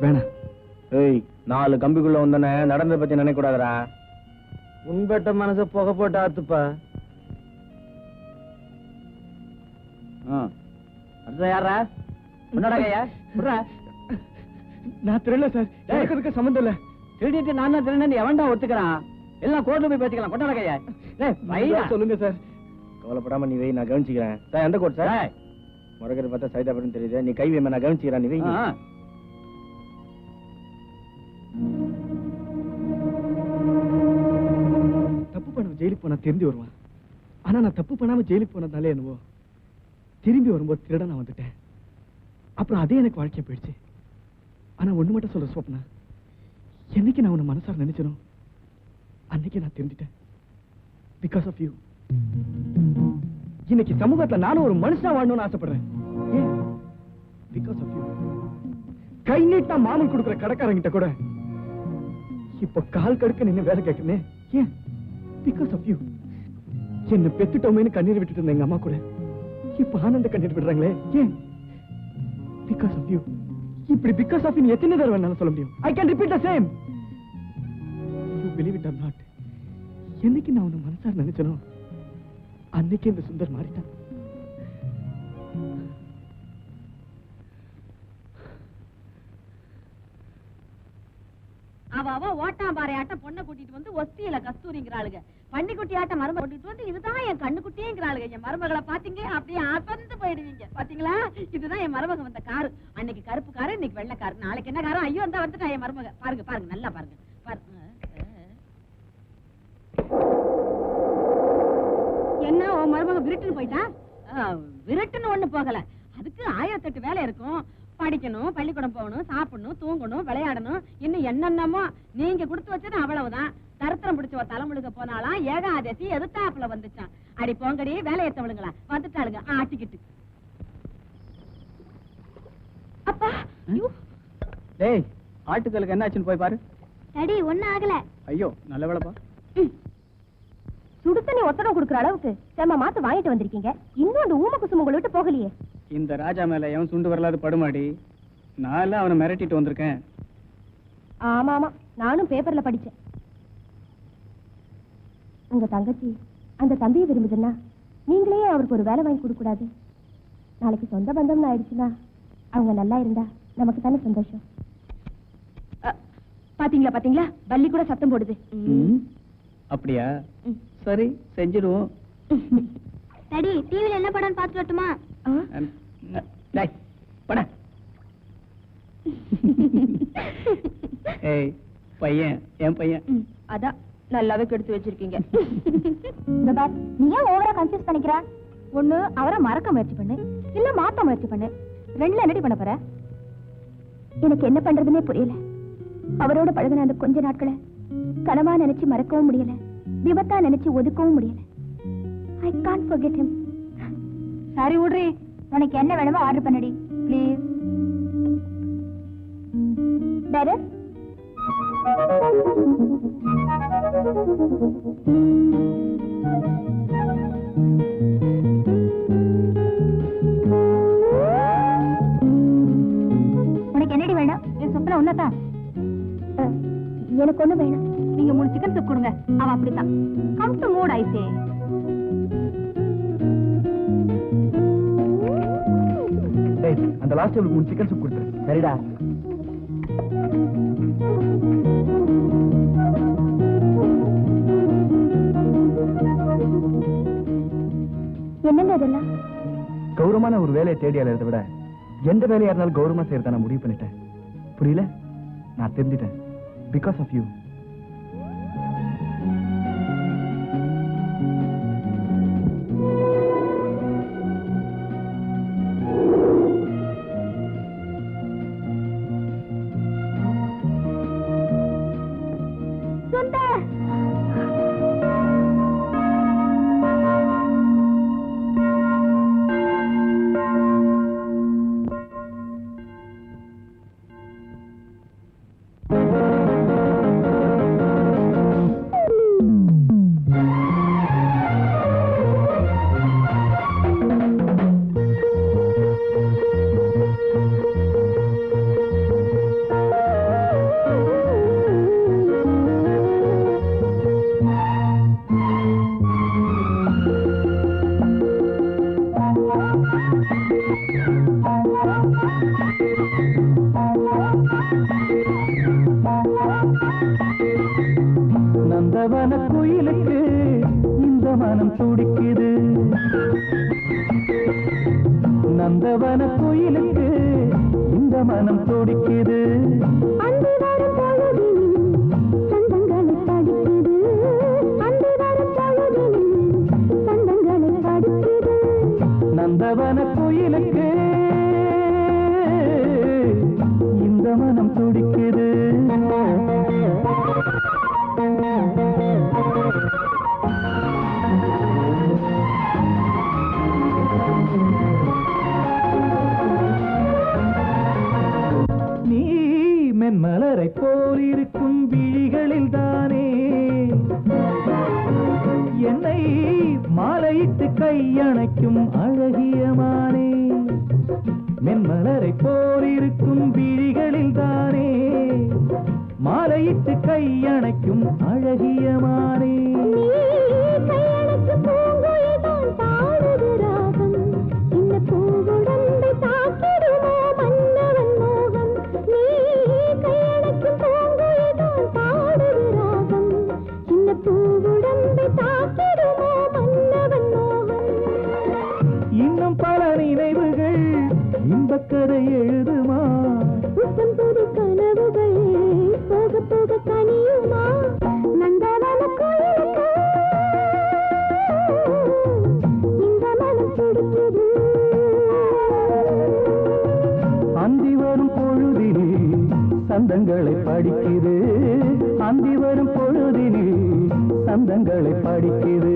S3: வேணாம்.
S11: ஏய், 4 கம்பிக்குள்ள வந்தோன்னே நடந்ததை பத்தி நினைக்க கூடாதுடா.
S9: உன்பட்ட மனச புகை போட்டு ஆத்துப்பா.
S2: அது யாரா? உன்னடா கையா? விட்றா.
S3: நான் திருடல சார். எனக்கு அதுக்கு சம்மந்தம் இல்ல.
S2: திருடிட்டு நான் தான் திருடன்னு எவன்டா ஒத்துக்கிறான்? எல்லாம் கோர்ட்ல போய் பேசிக்கலாம். கொண்டாட கையா?
S3: சொல்லுங்க சார்.
S11: கவலைப்படாம நீ வை, நான் கவனிச்சுக்கிறேன். சார், எந்த கோட் சார்? முருகரை பார்த்தா சைதாபுரம் தெரியுது. நீ கை வைமா, நான் கவனிச்சுக்கிறேன். நீ வை.
S3: தப்பு பண்ண ஜெயிலுக்கு போனா திரும்பி வருவான். ஆனா நான் தப்பு பண்ணாம ஜெயிலுக்கு போனதாலே என்னவோ திரும்பி வரும்போது திருட நான் வந்துட்டேன். அப்புறம் அதே எனக்கு வாழ்க்கைய போயிடுச்சு. ஆனா ஒண்ணு மட்டும் சொல்ற ஸ்வப்னா, என்னைக்கு நான் உன்னை மனசார நினைச்சனும் அன்னைக்கு நான் திரும்பிட்டேன். Because of you. இன்னைக்கு சமூகத்துல நானும் ஒரு மனுஷனா வாழணும்னு ஆசைப்படுறேன். Because of you. கை நீட்டா மாமன் கொடுக்குற கடைக்காரங்கிட்ட கூட இப்ப கால் கடுக்க நின்னு வேலை கேட்கணும். ஏன்? Because of you. என்ன பெத்துட்டோமேன்னு கண்ணீர் விட்டுட்டு இருந்த எங்க அம்மா கூட இப்ப ஆனந்த கண்ணீர் விடுறாங்களே. ஏன்? Because of you. இப்படி பிகாஸ் ஆஃப் யூ எத்தனை தடவை வேணாலும் சொல்ல முடியும். I can repeat the same. You believe it or not. என்னைக்கு நான் உன்னை மனசார நினைச்சனோ அன்னைக்கு இந்த சுந்தர் மாறிட்டான்.
S7: அவ ஓட்டாம்பாறை ஆட்டம் பொண்ணை கூட்டிட்டு வந்து ஒஸ்தியில கஸ்தூரிங்கிறாளுங்க. பன்னிக்குட்டி ஆட்டம் மருமக கூட்டிட்டு வந்து இதுதான் என் கண்ணுக்குட்டிங்கிறாளுங்க. என் மருமகளை பாத்தீங்க அப்படியே அசந்து போயிடுவீங்க. பாத்தீங்களா? இதுதான் என் மருமக வந்த காரு. அன்னைக்கு கருப்பு காரு, இன்னைக்கு வெள்ளை காரு. நாளைக்கு என்ன காரம்? ஐயோ அந்த வந்துட்டா என் மருமக. பாருங்க பாருங்க, நல்லா பாருங்க பாருங்க. என்ன உன் மருமக விருட்டுன்னு போயிட்டா? விருட்டுன்னு ஒண்ணு போகல. அதுக்கு 1008 வேலை இருக்கும். படிக்கணும், பள்ளிக்கூடம் போகணும், சாப்பிடணும், தூங்கணும், விளையாடணும், இன்னும் என்னென்னமோ. நீங்க கொடுத்து வச்சது அவ்வளவுதான். தரித்திரம் பிடிச்ச தலைமுழுக்க போனாலாம் ஏகாதசி எதிர்த்தாப்புல வந்துச்சான். அடி போங்கடி வேலையை தவளுங்களா வந்துட்டாளுங்க ஆட்டிக்கிட்டு. அப்பா
S2: டேய், ஆட்டுக்களுக்கு என்ன ஆச்சுன்னு போய் பாரு.
S6: அடி ஒண்ணும் ஆகல.
S2: ஐயோ, நல்ல வேலைப்பா.
S6: சுடுத்தண்ணி ஒத்தடம் கொடுக்குற அளவுக்கு செம்ம மாத்து வாங்கிட்டு வந்திருக்கீங்க. இன்னும் அந்த ஊம குசும உங்களை விட்டு போகலையே.
S2: இந்த ராஜா மேல எவன் சுண்டு வரலாது படுமாடி. நான் அவனை மிரட்டிட்டு வந்திருக்கேன்.
S6: ஆமா ஆமா, நானும் பேப்பர்ல படிச்சேன். உங்க தங்கச்சி அந்த தம்பியை விரும்புதுன்னா நீங்களே அவருக்கு ஒரு வேலை வாங்கி கொடுக்க கூடாது? நாளைக்கு சொந்த பந்தம்னு ஆயிடுச்சுன்னா அவங்க நல்லா இருந்தா நமக்கு தானே சந்தோஷம். பாத்தீங்களா பாத்தீங்களா, பள்ளி கூட சத்தம் போடுது.
S2: அப்படியா? சரி, செஞ்சிடுவோம்.
S6: டாடி, டிவில என்ன படம் பார்த்து வரட்டுமா?
S2: டேய், பட. ஏய், பையன், என் பையன்.
S6: அதான் நல்லாவே கெடுத்து வச்சிருக்கீங்க. நீ ஏன் ஓவரா கன்ஃபியூஸ் பண்ணிக்கிற? ஒண்ணு அவரை மறக்க முயற்சி பண்ணு, இல்ல மாத்த முயற்சி பண்ணு. ரெண்டுல என்னடி பண்ண போற? எனக்கு என்ன பண்றதுன்னே புரியல. அவரோட பழகின அந்த கொஞ்ச நாட்களை கனவா நினைச்சு மறக்கவும் முடியல, விபத்தா நினைச்சு ஒதுக்கவும் முடியல. I can't forget him. சரி விடுறி, உனக்கு என்ன வேணுமோ ஆர்டர் பண்ணடி ப்ளீஸ். டைரக்ட் உனக்கு என்னடி வேணும்? என் சொப்பன உன்னதான். எனக்கு ஒண்ணு வேணும். நீங்க 3 சிக்கன் சூப் கொடுங்க. அவ அப்படித்தான். கம் டு மூட் ஐ சே.
S3: அந்த லாஸ்ட் டேபிளுக்கு 3 சிக்கன் சூப் கொடுத்துரு.
S11: சரிடா.
S6: என்னங்க இதெல்லாம்?
S3: கௌரவமான ஒரு வேலையை தேடி அலையறதை விட எந்த வேலையா இருந்தாலும் கௌரவமா செய்யறத நான் முடிவு பண்ணிட்டேன். புரியல? நான் தெரிஞ்சிட்டேன். Because of you.
S6: சுந்தர்
S8: நந்தவன கோயிலுக்கு இந்த மனம் துடிக்குது நந்தவன கோயிலுக்கு இந்த மனம் துடிக்குது நந்தவன கோயிலுக்கு இந்த மனம் துடிக்குது நீ மென்மலரை போல் இருக்கும் விழிகளில் தானே என்னை மாலையிட்டு கையணைக்கும் அழகியமானே மென்மலரை போல் இருக்கும் விழிகளில் தானே மாலையிட்டு கையணைக்கும் அழகியமானே இன்னும் பல நினைவுகள் இன்பக்கதை எழுதுமா கனவுகள் போக போக கனியுமா நந்தவன கோயிலுக்கு இந்த மனம் துடிக்குது அந்தி வரும் பொழுதிலே சந்தங்களை படிக்குது அந்தி வரும் பொழுதிலே சந்தங்களை படிக்குது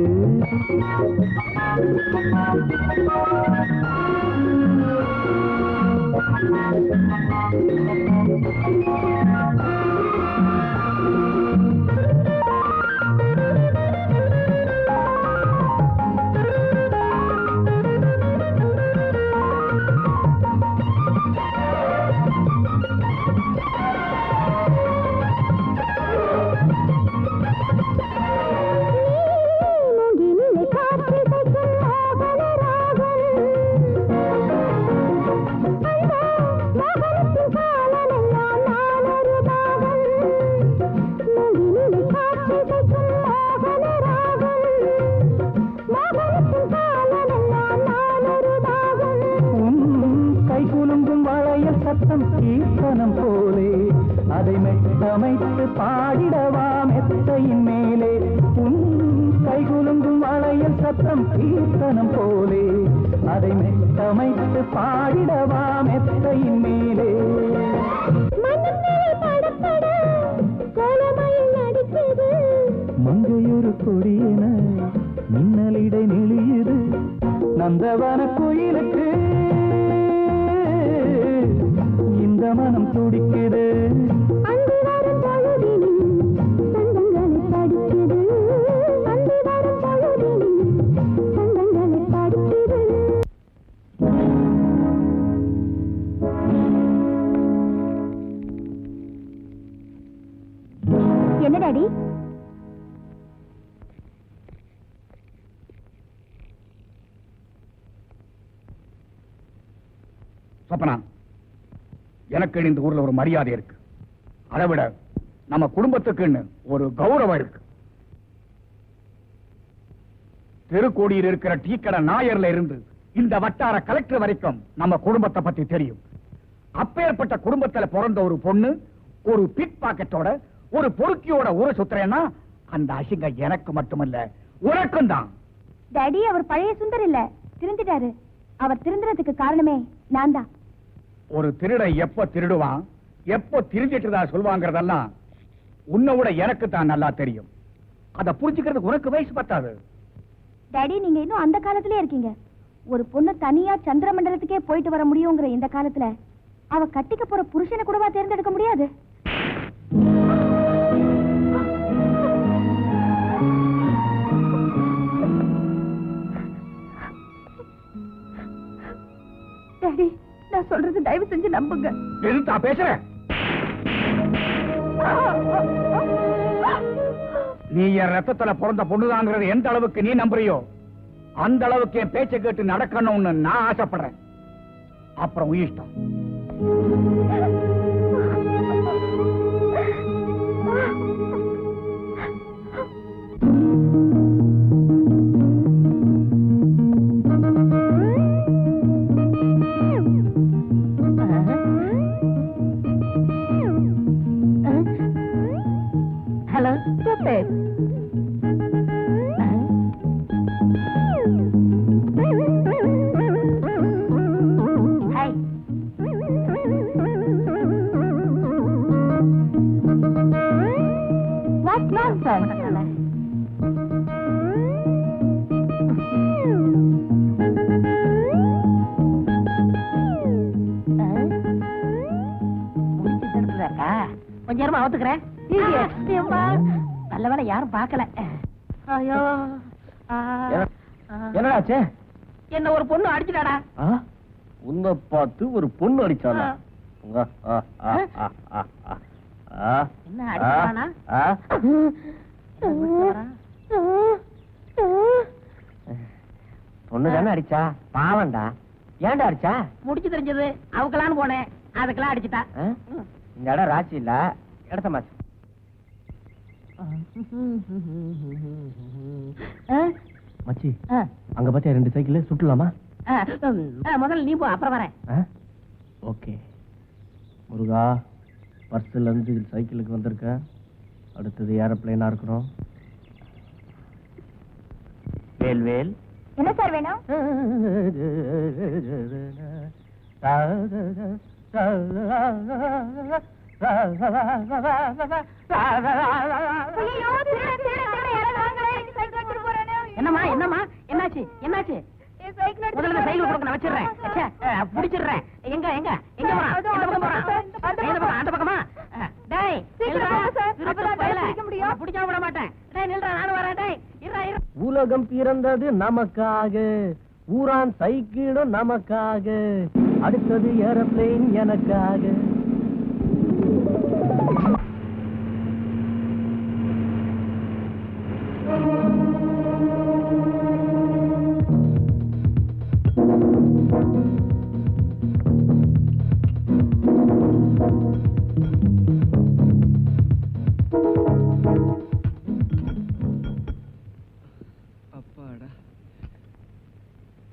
S8: சத்தம் கீர்த்தனம் போலே அதை மெட்டமைத்து பாடிடவா மெத்தையின் மேலே உன் கைகுலுங்கும் வளையல் சத்தம் கீர்த்தனம் போலே அதை மெட்டமைத்து பாடிடவா மெத்தையின் மேலே மங்கையொரு கொடியென மின்னலிடை நெளியுது நந்தவன கோயிலுக்கு இந்த மனம் துடிக்குது
S6: என்ன டாடி
S5: சொப்பனா எனக்கு இந்த ஊர்ல ஒரு மரியாதை இருக்கு அதை விட நம்ம குடும்பத்துக்குன்னு ஒரு கௌரவம் இருக்கு திருக்கோடியில் இருக்கிற டீக்கடை நாயர்ல இருந்து இந்த வட்டார கலெக்டர் வரைக்கும் நம்ம குடும்பத்தை பத்தி தெரியும் அப்பேற்பட்ட குடும்பத்துல பிறந்த ஒரு பொண்ணு ஒரு பிக் பாக்கெட்டோட ஒரு பொறுக்கியோட ஊரை சுத்துறேன்னா அந்த அசிங்கம் எனக்கு மட்டுமல்ல உனக்கும் தான்
S6: டாடி அவர் பழைய சுந்தர் இல்ல திருந்திட்டாரு அவர் திருந்துறதுக்கு காரணமே நான் தான்
S5: ஒரு திருடன் எப்ப திருடுவான் எப்போ திருந்திட்டுதா சொல்வாங்கிறதெல்லாம் உன்னை விட எனக்கு தான் நல்லா தெரியும். அத புரிஞ்சுக்கிறதுக்கு உனக்கு வயசு பத்தாது.
S6: டாடி, நீங்க இன்னும் அந்த காலத்திலே இருக்கீங்க. ஒரு பொண்ணு தனியா சந்திர மண்டலத்துக்கே போயிட்டு வர முடியுங்கிற இந்த காலத்துல அவ கட்டிக்க போற புருஷனை கூடவா தேர்ந்தெடுக்க முடியாது? டாடி, நான் சொல்றது தயவு செஞ்சு நம்புங்க.
S5: எதுத்தா பேசுற? நீ என் ரத்தத்துல பிறந்த பொண்ணுதாங்கிறது எந்த அளவுக்கு நீ நம்புறியோ அந்த அளவுக்கு என் பேச்சை கேட்டு நடக்கணும்னு நான் ஆசைப்படுறேன். அப்புறம் உயிஷ்டம்.
S10: Hello, hi.
S6: What nonsense.
S10: கொஞ்ச நேரமா அவுத்துக்கிறேன். நல்ல வேலை யாரும் பார்க்கல. ஐயோ,
S4: என்னடாச்சு?
S10: என்ன ஒரு பொண்ணு அடிச்சுட்டாடா.
S4: உன்னை பார்த்து ஒரு பொண்ணு அடிச்சானா?
S10: என்ன அடிச்சானா?
S4: பொண்ணு தானே அடிச்சா? பாவண்டா. ஏன்டா அடிச்சா?
S10: முடிச்சு தெரிஞ்சது அவக்கலான்னு போனேன், அதுக்கெல்லாம் அடிச்சுட்டா.
S4: இந்த இடம் ராசி இல்ல, இடத்த மாச்சு. மச்சி, அங்க பாத்தியா 2 சைக்கிள் சுட்டலாமா?
S10: முதல்ல நீ போ, அப்புறம் வரேன்.
S4: ஓகே. முருகா, பர்ஸ்ல இருந்து சைக்கிளுக்கு வந்திருக்க. அடுத்தது ஏரோப்ளேனா இருக்கணும். வேல்
S6: என்ன சார் வேணும்?
S10: என்னம்மா என்னம்மா என்னாச்சு என்னாச்சு? முதல்ல சைக்கிள் கொடுக்க நான் வச்சிடுறேன், பிடிச்சிடுறேன். எங்க எங்க எங்க போறான்? எந்த பக்கம் போறான்? எந்த பக்கம்? அந்த பக்கமா? டேய் பிடிக்காம விட மாட்டேன். டேய் நில்றா, நானும் வரேன். டேய் இருடா இரு.
S11: உலகம் பிறந்தது நமக்காக, ஊரான் சைக்கிளும் நமக்காக, அடுத்தது ஏரோப்ளேன் எனக்காக.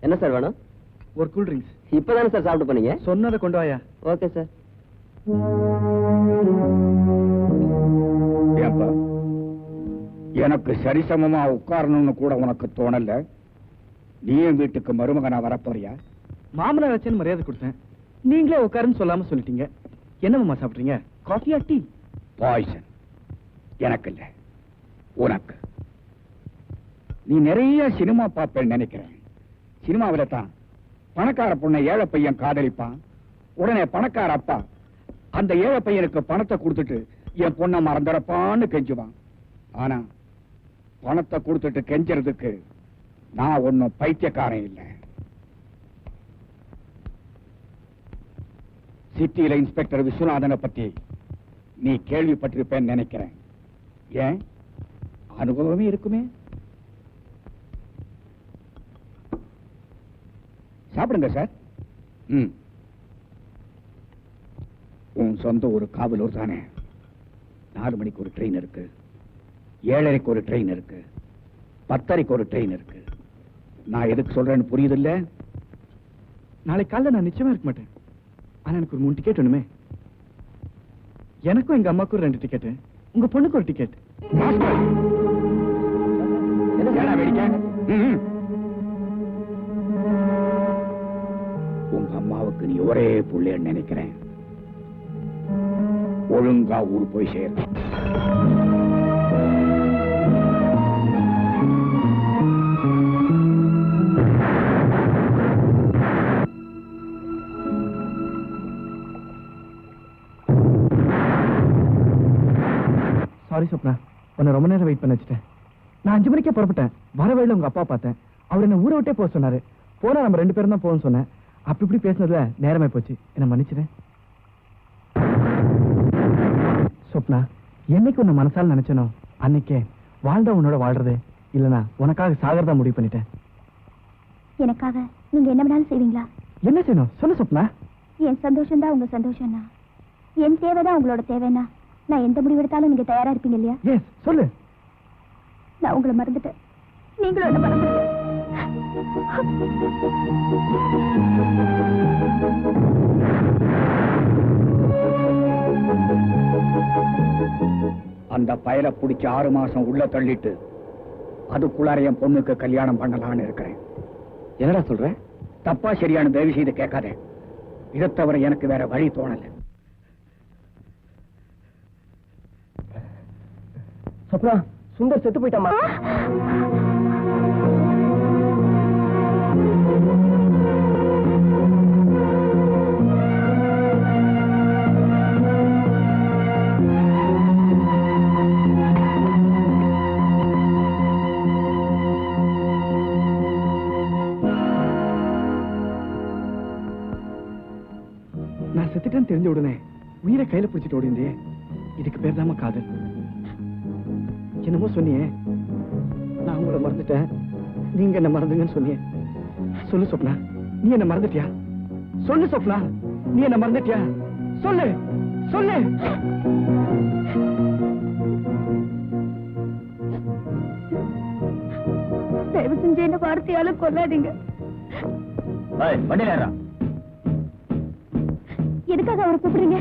S4: என்ன சார் வேணும்?
S3: ஒரு கூல் ட்ரிங்க்ஸ்.
S4: இப்பதானே சார் சாப்பிட்டு போனீங்க?
S3: சொன்னதை கொண்டு வாயா.
S4: Okay sir.
S5: ஏப்பா, எனக்கு சரிசமமா உட்காரணும்னு கூட உனக்கு தோணல. நீ என் வீட்டுக்கு மருமகனா வரப்போறியா?
S3: மாமனார் வச்சேன்னு மரியாதை கொடுத்தேன், நீங்களே உட்காருன்னு சொல்லாம சொல்லிட்டீங்க. என்ன மாமா சாப்பிட்றீங்க? காஃபியா டீ?
S5: பாய்சன். எனக்கு இல்ல, உனக்கு. நீ நிறைய சினிமா பார்ப்பேன்னு நினைக்கிறேன். சினிமாவில தான் பணக்கார பொண்ணை ஏழை பையன் காதலிப்பான். உடனே பணக்கார அப்பா அந்த ஏழை பையனுக்கு பணத்தை கொடுத்துட்டு என் பொண்ணை மறந்துடப்பான்னு கெஞ்சுவான். ஆனா பணத்தை கொடுத்துட்டு கெஞ்சறதுக்கு நான் ஒன்னும் பைத்தியக்காரன் இல்லை. சிட்டியில இன்ஸ்பெக்டர் விஸ்வநாதனை பத்தி நீ கேள்விப்பட்டிருப்பேன்னு நினைக்கிறேன். ஏன்? அனுபவமே இருக்குமே. சாப்பிடுங்க சார். உன் சொந்த ஒரு காவலூர் தானே? 4 மணிக்கு ஒரு ட்ரெயின் இருக்கு, 7:30 ஒரு ட்ரெயின் இருக்கு, 10:30 ஒரு ட்ரெயின் இருக்கு. நான் எதுக்கு சொல்றேன்னு புரியுது இல்ல?
S3: நாளைக்கு காலைல நான் நிச்சயமா இருக்க மாட்டேன். ஆனா எனக்கு ஒரு 3 டிக்கெட் வேணுமே. எனக்கும் எங்க அம்மாக்கும் 2 டிக்கெட், உங்க பொண்ணுக்கு ஒரு டிக்கெட்.
S5: என்ன வேடிக்கை? உங்க அம்மாவுக்கு நீ ஒரே புள்ளைன்னு நினைக்கிறேன். ஒழுங்கா ஊர் போய் சேர.
S3: சாரி சொப்னா, உன்னை ரொம்ப நேரம் வெயிட் பண்ண வச்சுட்டேன். நான் 5 மணிக்கே புறப்பட்டேன். வர வழியில உங்க அப்பா பார்த்தேன். அவர் என்ன ஊரை விட்டே போக சொன்னாரு. போனா நம்ம 2 பேரும் தான் போகணும்னு சொன்னேன். அப்படி இப்படி பேசினதுல நேரமே போச்சு. என்ன மன்னிச்சிட்டேன். சொப்னா, என்னைக்கு உன்னை மனசால நினைச்சனோ அன்னைக்கே வாழ்ந்தா உன்னோட வாழ்றது, இல்லனா உனக்காக சாகறதா முடிவு பண்ணிட்டேன்.
S6: எனக்காக நீங்க என்ன வேணாலும் செய்வீங்களா?
S3: என்ன செய்யணும் சொல்லு சொப்னா.
S6: என் சந்தோஷம் தான் உங்க சந்தோஷம்னா, என் தேவைதான் உங்களோட தேவைன்னா, நான் எந்த முடிவு எடுத்தாலும் நீங்க தயாரா இருப்பீங்க இல்லையா?
S3: எஸ் சொல்லு.
S6: நான் உங்களை மறந்துட்டேன், நீங்களும் என்ன மறந்துட்டேன்.
S5: அந்த பயலை பிடிச்ச 6 மாசம் உள்ள தள்ளிட்டு அதுக்குள்ளார என் பொண்ணுக்கு கல்யாணம் பண்ணலான்னு இருக்கிறேன்.
S3: என்னடா சொல்ற?
S5: தப்பா சரியான தயவு செய்து கேட்காதே. இதை தவிர எனக்கு வேற வழி தோணல.
S3: சொப்னா, சுந்தர் செத்து போயிட்டாமா? நான் செத்துட்டேன்னு தெரிஞ்ச உடனே உயிரை கையில பிடிச்சிட்டு ஓடிந்தே. இதுக்கு பேர் தாம காதல். என்னமோ சொன்னியே, நான் உங்களை மறந்துட்டேன், நீங்க என்ன மறந்துங்கன்னு சொன்னியே. சொல்லு சொப்னா, நீ என்ன மறந்துட்டியா? சொல்லு சொப்னா, நீ என்ன மறந்துட்டியா? சொல்லு சொல்லு.
S6: தயவு செஞ்சு என்ன வார்த்தையால கொல்லாதீங்க. எதுக்காக அவரை கூப்பிடுறீங்க?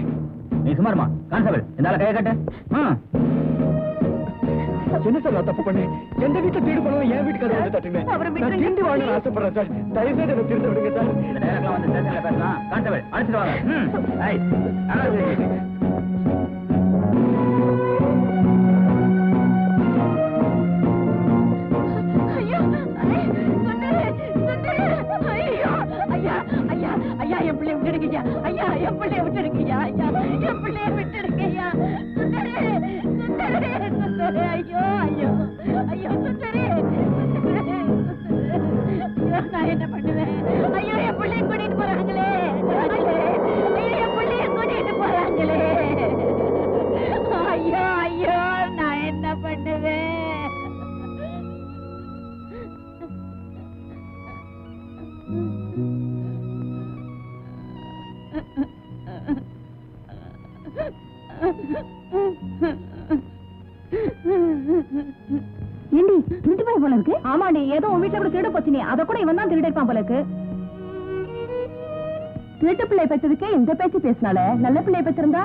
S2: நீ சுமாருமா கான்ஸ்டபிள், இந்த கையை கட்டு.
S3: என்ன சார் நான் தப்பு பண்ணேன்? எந்த வீட்டுல திருடு பண்ணாலும் என் வீட்டுக்கு அதை வந்து தட்டுங்க. நான் திரும்பி வாங்க ஆசைப்படுறேன் சார். தயவு செய்து என்ன திருந்த விடுங்க சார்.
S2: இந்த டைரக்ட்லாம் வந்து ஸ்டேஷன்ல பேசலாம். கான்ஸ்டபிள் அழைச்சிட்டு வாங்க.
S7: ஐயா என் பிள்ளைய விட்டுடுங்கய்யா. ஐயா என் பிள்ளைய விட்டுடுங்கய்யா. ஐயா என் பிள்ளைய விட்டுடுங்கய்யா. சுந்தரே சுந்தரே சுந்தரே. ஐயோ ஐயோ ஐயோ சுந்தரே சுந்தரே. நான் என்ன பண்ணுவேன்? ஐயோ என் பிள்ளைய கூட்டிட்டு போறாங்களே. ஐயோ என் பிள்ளைய கூட்டிட்டு போறாங்களே. ஐயோ ஐயோ நான் என்ன பண்ணுவேன்?
S6: ஏண்டி திருட்டு போய் போல இருக்கு? ஆமாண்டி, ஏதோ உன் வீட்டுல கூட திருட போச்சுனே, அத கூட இவன் தான் திருடிருப்பான் போல இருக்கு. திருட்டு பிள்ளை பெற்றதுக்கே இந்த பேச்சு பேசினால, நல்ல பிள்ளை பெற்றிருந்தா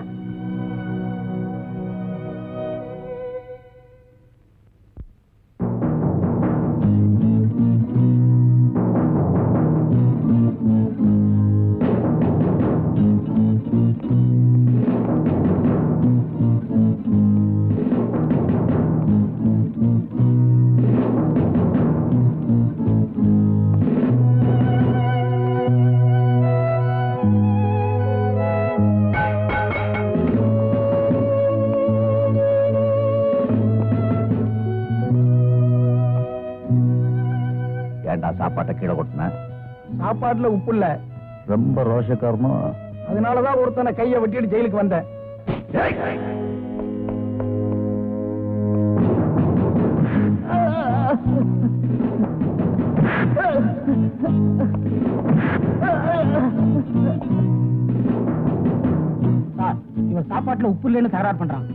S2: சாப்பாட்டை கீழே கொட்டின.
S3: சாப்பாட்டுல உப்பு இல்ல.
S2: ரொம்ப ரோஷக்காரனும்.
S3: அதனாலதான் ஒருத்தனை கையை வெட்டிட்டு ஜெயிலுக்கு வந்தேன்.
S2: இவன் சாப்பாட்டுல உப்பு இல்லைன்னு தகராறு பண்றான்.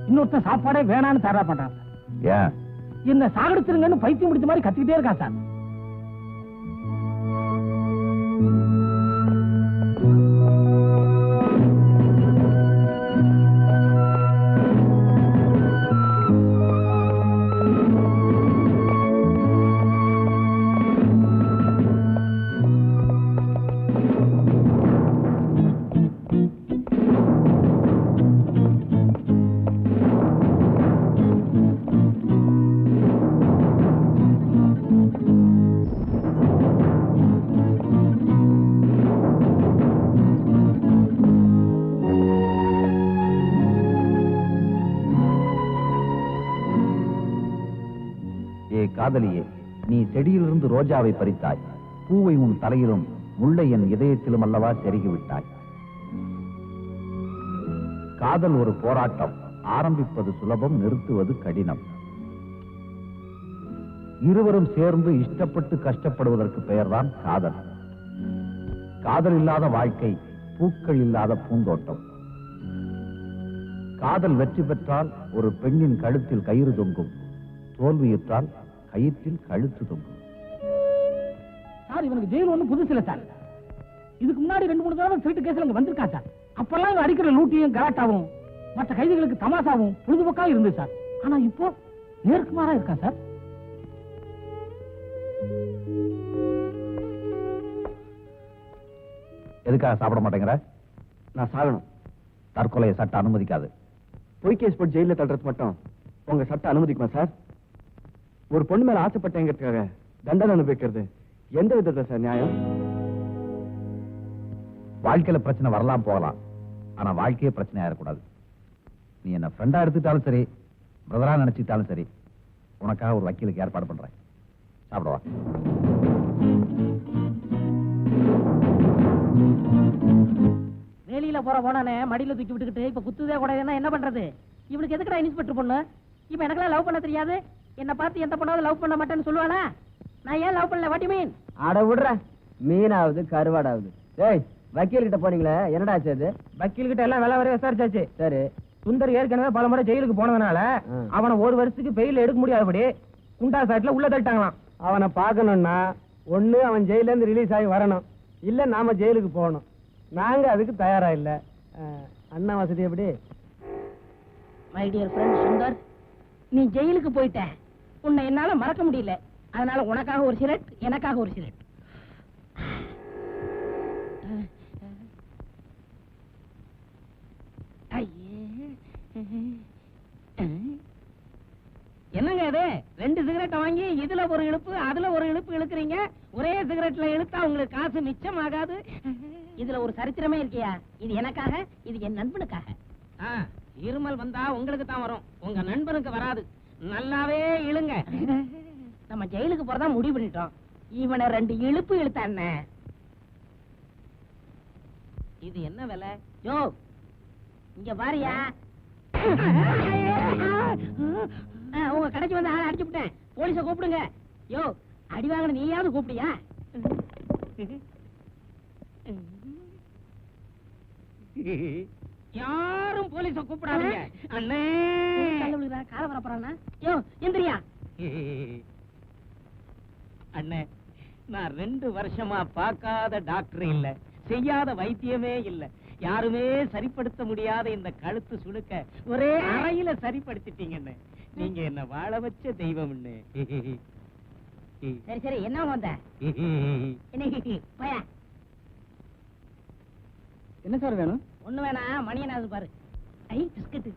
S2: இன்னொருத்தன் சாப்பாடே வேணான்னு தகராறு பண்றான். ஏன் என்ன சாகடிச்சிருங்கன்னு பைத்தியம் முடிச்ச மாதிரி கத்திக்கிட்டே இருக்கான் சார்.
S12: ஏ காதலியே, நீ செடியிலிருந்து ரோஜாவை பறித்தாய், பூவை உன் தலையிலும் முல்லை என் இதயத்திலும் அல்லவா செருகிவிட்டாய். காதல் ஒரு போராட்டம், ஆரம்பிப்பது சுலபம், நிறுத்துவது கடினம். இருவரும் சேர்ந்து இஷ்டப்பட்டு கஷ்டப்படுவதற்கு பெயர்தான் காதல். காதல் இல்லாத வாழ்க்கை பூக்கள் இல்லாத பூந்தோட்டம். காதல் வெற்றி பெற்றால் ஒரு பெண்ணின் கழுத்தில் கயிறு தொங்கும், தோல்வியுற்றால் கயிற்றில் கழுத்து தொங்கும்.
S2: சார், இவனுக்கு ஜெயில் ஒண்ணு புதுசு இல்ல சார். இதுக்கு முன்னாடி 2-3 தடவை திருட்டு கேஸ்ல இங்க வந்திருக்கா சார். அப்பெல்லாம் இவன் அடிக்கிற லூட்டியும் கலாட்டாவும் மற்ற கைதிகளுக்கு தமாசாவும் பொழுதுபோக்கா இருந்து சார். ஆனா இப்போ நேர்க்குமாரா இருக்கா சார்.
S12: எதுக்காக சாப்பிட மாட்டேங்கிற?
S3: நான் சாகணும்.
S12: தற்கொலையை சட்டம் அனுமதிக்காது.
S3: பொய் கேஸ் போட்டு ஜெயில தள்ளுறது மட்டும் உங்க சட்டம் அனுமதிக்குமா சார்? ஒரு பொண்ணு மேல ஆசைப்பட்டேங்கிறதுக்காக தண்டனை அனுபவிக்கிறது எந்த விதத்துல சார் நியாயம்?
S12: வாழ்க்கையில பிரச்சனை வரலாம் போகலாம், ஆனா வாழ்க்கையே பிரச்சனை ஆயிடக்கூடாது. நீ என்ன ஃப்ரெண்டா எடுத்துட்டாலும் சரி, பிரதரா நினைச்சுட்டாலும் சரி, உனக்காக ஒரு வக்கீலுக்கு ஏற்பாடு பண்றேன். சாப்பிடவா?
S10: வெளியில போனானே மடியில தூக்கி விட்டுக்கிட்டு இப்ப குத்துதே கூட என்ன பண்றது? இவனுக்கு எதுக்குடா இன்ஸ்பெக்டர் பொண்ணு? இப்ப எனக்கெல்லாம் லவ் பண்ண தெரியாது. என்ன பார்த்து எந்த பொண்ணாவது லவ் பண்ண மாட்டேன்னு சொல்லுவானா? நான் ஏன் லவ் பண்ணல? வாட்டி மீன்?
S9: அட விடுற, மீனாவது கருவாடாவது. ஏய், வக்கீல் கிட்ட போனீங்களே, என்னடா ஆச்சு அது?
S4: வக்கீல் கிட்ட எல்லாம் வேலை வரைய விசாரிச்சாச்சு.
S9: சரி,
S4: சுந்தர் ஏற்கனவே பல முறை ஜெயிலுக்கு போனதுனால அவனை 1 வருஷத்துக்கு பெயில் எடுக்க முடியாதபடி குண்டா சாட்ல உள்ள தள்ளிட்டாங்களாம்.
S9: அவனை பார்க்கணும்னா ஒண்ணு அவன் ஜெயில இருந்து ரிலீஸ் ஆகி வரணும், இல்ல நாம ஜெயிலுக்கு போகணும். நாங்க அதுக்கு தயாரா இல்ல. அண்ணா வசதி எப்படி?
S10: மை டியர் ஃப்ரெண்ட் சுந்தர், நீ ஜெயிலுக்கு போயிட்ட. உன்னை என்னால மறக்க முடியல. அதனால உனக்காக ஒரு சிகரெட், எனக்காக ஒரு சிகரெட். என்னங்க இது? 2 சிகரெட் வாங்கி இதுல ஒரு இழுப்பு அதுல ஒரு இழுப்பு இழுக்கிறீங்க. ஒரே சிகரெட்ல இழுத்தா உங்களுக்கு காசு மிச்சம் ஆகாது. இதுல ஒரு சரித்திரமே இருக்கியா? இது எனக்காக, இது என் நண்பனுக்காக. இருமல் வந்தா உங்களுக்கு தான் வரும், உங்க நண்பனுக்கு வராது. நல்லாவே இழுங்க. நம்ம ஜெயிலுக்கு போறதா முடிவு பண்ணிட்டோம். இவனை 2 இழுப்பு இழுத்தான. இது என்ன விலை? யோ, இங்க பாரியா. உங்க கடைக்கு வந்து ஆளை அடிச்சு விட்டேன். போலீஸ கூப்பிடுங்க. யோ, அடி வாங்கின நீயாவது கூப்பிடியா? யாரும் போலீஸ கூப்பிடாதீங்க. அண்ணே கால வரப்போறானா? யோ, எந்திரியா. அண்ணே, நான் 2 வருஷமா பார்க்காத டாக்டர் இல்ல, செய்யாத வைத்தியமே இல்ல, யாருமே சரிப்படுத்த முடியாத இந்த கழுத்து சுளுக்க ஒரே அறையில சரிப்படுத்திட்டீங்கன்னு. நீங்க என்ன வாழ வச்ச தெய்வம். சரி சரி, என்ன வந்த?
S3: என்ன சார் வேணும்?
S10: ஒண்ணு வேணா, மணி என்ன பாரு. ஐ, பிஸ்கட்.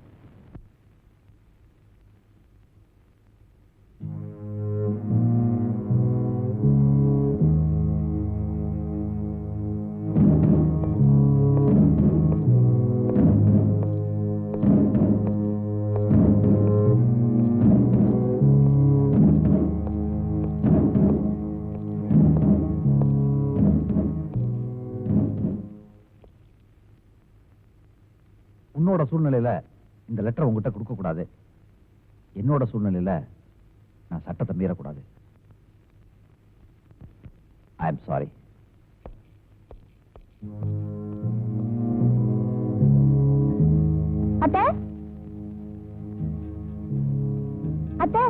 S12: உன்னோட சூழ்நிலையில இந்த லெட்டர் உங்ககிட்ட கொடுக்க கூடாது. என்னோட சூழ்நிலையில நான் சட்டத்தை மீறக்கூடாது. I am sorry.
S6: அத்தை, அத்தை,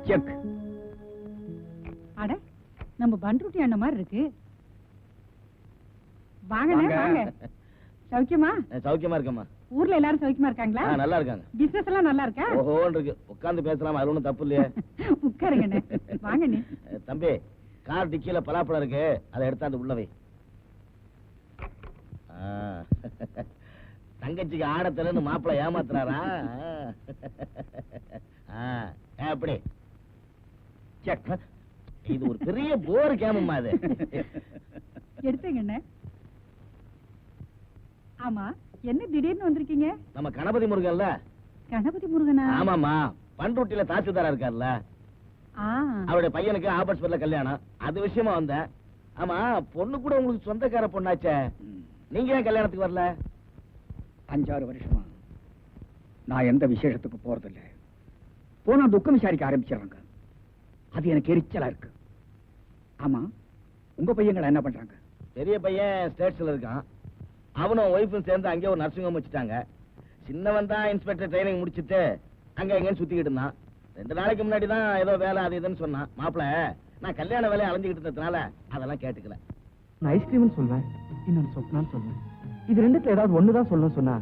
S3: செக்.
S7: அட, நம்ம பண்ருட்டி அண்ணன் மாதிரி இருக்கு. வாங்க வாங்க. சௌக்கியமா?
S9: சௌக்கியமா இருக்கம்மா.
S7: ஊர்ல எல்லாரும் சௌக்கியமா இருக்காங்களா?
S9: நல்லா இருக்காங்க.
S7: பிசினஸ் எல்லாம் நல்லா இருக்கா?
S9: ஓஹோன்னு இருக்கு. உட்கார்ந்து பேசலாம், அது ஒண்ணும் தப்பு இல்லையே.
S7: உட்காருங்க. வாங்க நீ.
S9: தம்பி, கார் டிக்கில பலாப்பழம் இருக்கு, அதை எடுத்தாந்து உள்ள வை. தங்கச்சிக்கு ஆடத்தலன்னு மாப்பிள்ளை ஏமாத்துறாரா? அப்படி இது ஒரு பெரிய போர் கேமம்மா அது.
S7: எடுத்துங்க. ஆமா, என்ன திடீர்னு வந்திருக்கீங்க?
S9: நம்ம கணபதி முருகன்ல.
S7: கணபதி முருகனா?
S9: ஆமாமா, பண்ருட்டில தாசில்தாரா இருக்கார்ல, அவருடைய பையனுக்கு ஆபர்ஸ்பர்ல கல்யாணம், அது விஷயமா வந்தேன். ஆமா, பொண்ணு கூட உங்களுக்கு சொந்தக்கார பொண்ணாச்சே, நீங்க ஏன் கல்யாணத்துக்கு வரல?
S5: 5-6 வருஷமா நான் எந்த விசேஷத்துக்கு போறதில்ல. போனா துக்கம் விசாரிக்க ஆரம்பிச்சிடறாங்க. அது எனக்கு எரிச்சலா இருக்கு. ஆமா, உங்க பையங்களை என்ன பண்றாங்க?
S9: பெரிய பையன் ஸ்டேட்ஸ்ல இருக்கான், அவனும் ஒய்ஃபும் சேர்ந்து அங்கே ஒரு நர்சிங் ஹோம் வச்சுட்டாங்க. சின்னவன் தான் இன்ஸ்பெக்டர் ட்ரைனிங் முடிச்சுட்டு அங்க எங்கன்னு சுத்திக்கிட்டு இருந்தான். 2 நாளைக்கு முன்னாடி தான் ஏதோ வேலை அது இதுன்னு சொன்னான். மாப்பிள்ள, நான் கல்யாண வேலையை அலைஞ்சுக்கிட்டு இருந்ததுனால அதெல்லாம் கேட்டுக்கல.
S3: நான் ஐஸ்கிரீம்னு சொல்வேன், இன்னொன்னு சொப்னான்னு சொல்வேன். இது ரெண்டுத்துல ஏதாவது ஒண்ணுதான் சொல்லணும்னு சொன்னா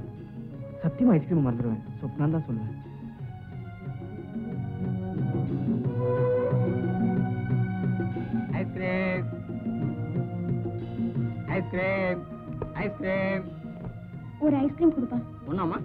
S3: சத்தியமா ஐஸ்கிரீம் மறந்துடுவேன். சொப்னான்னு தான் சொல்லுவேன்.
S9: Ice cream ice cream ice cream.
S6: ஒரு ஐஸ்கிரீம் கொடுப்பா.
S9: ஒண்ணாமா?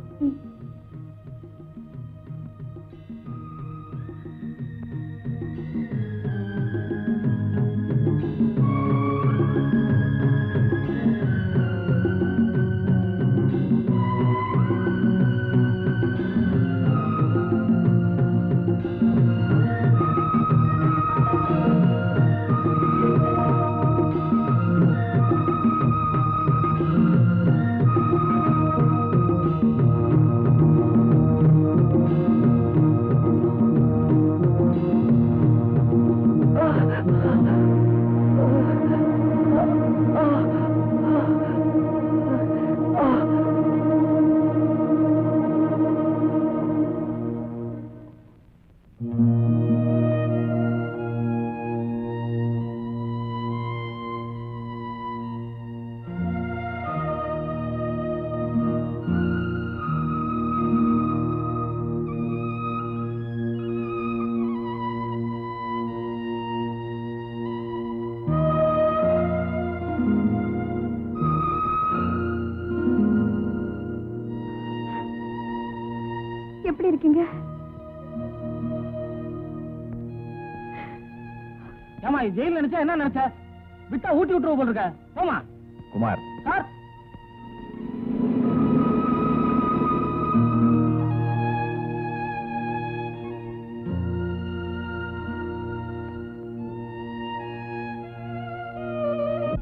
S6: எப்படி இருக்கீங்க?
S2: ஏமா ஜெயில நினைச்சா என்ன நினைச்ச? விட்டா ஊட்டி விட்டுருவோம் போல இருக்க. போமா
S12: குமார்,
S2: சார்.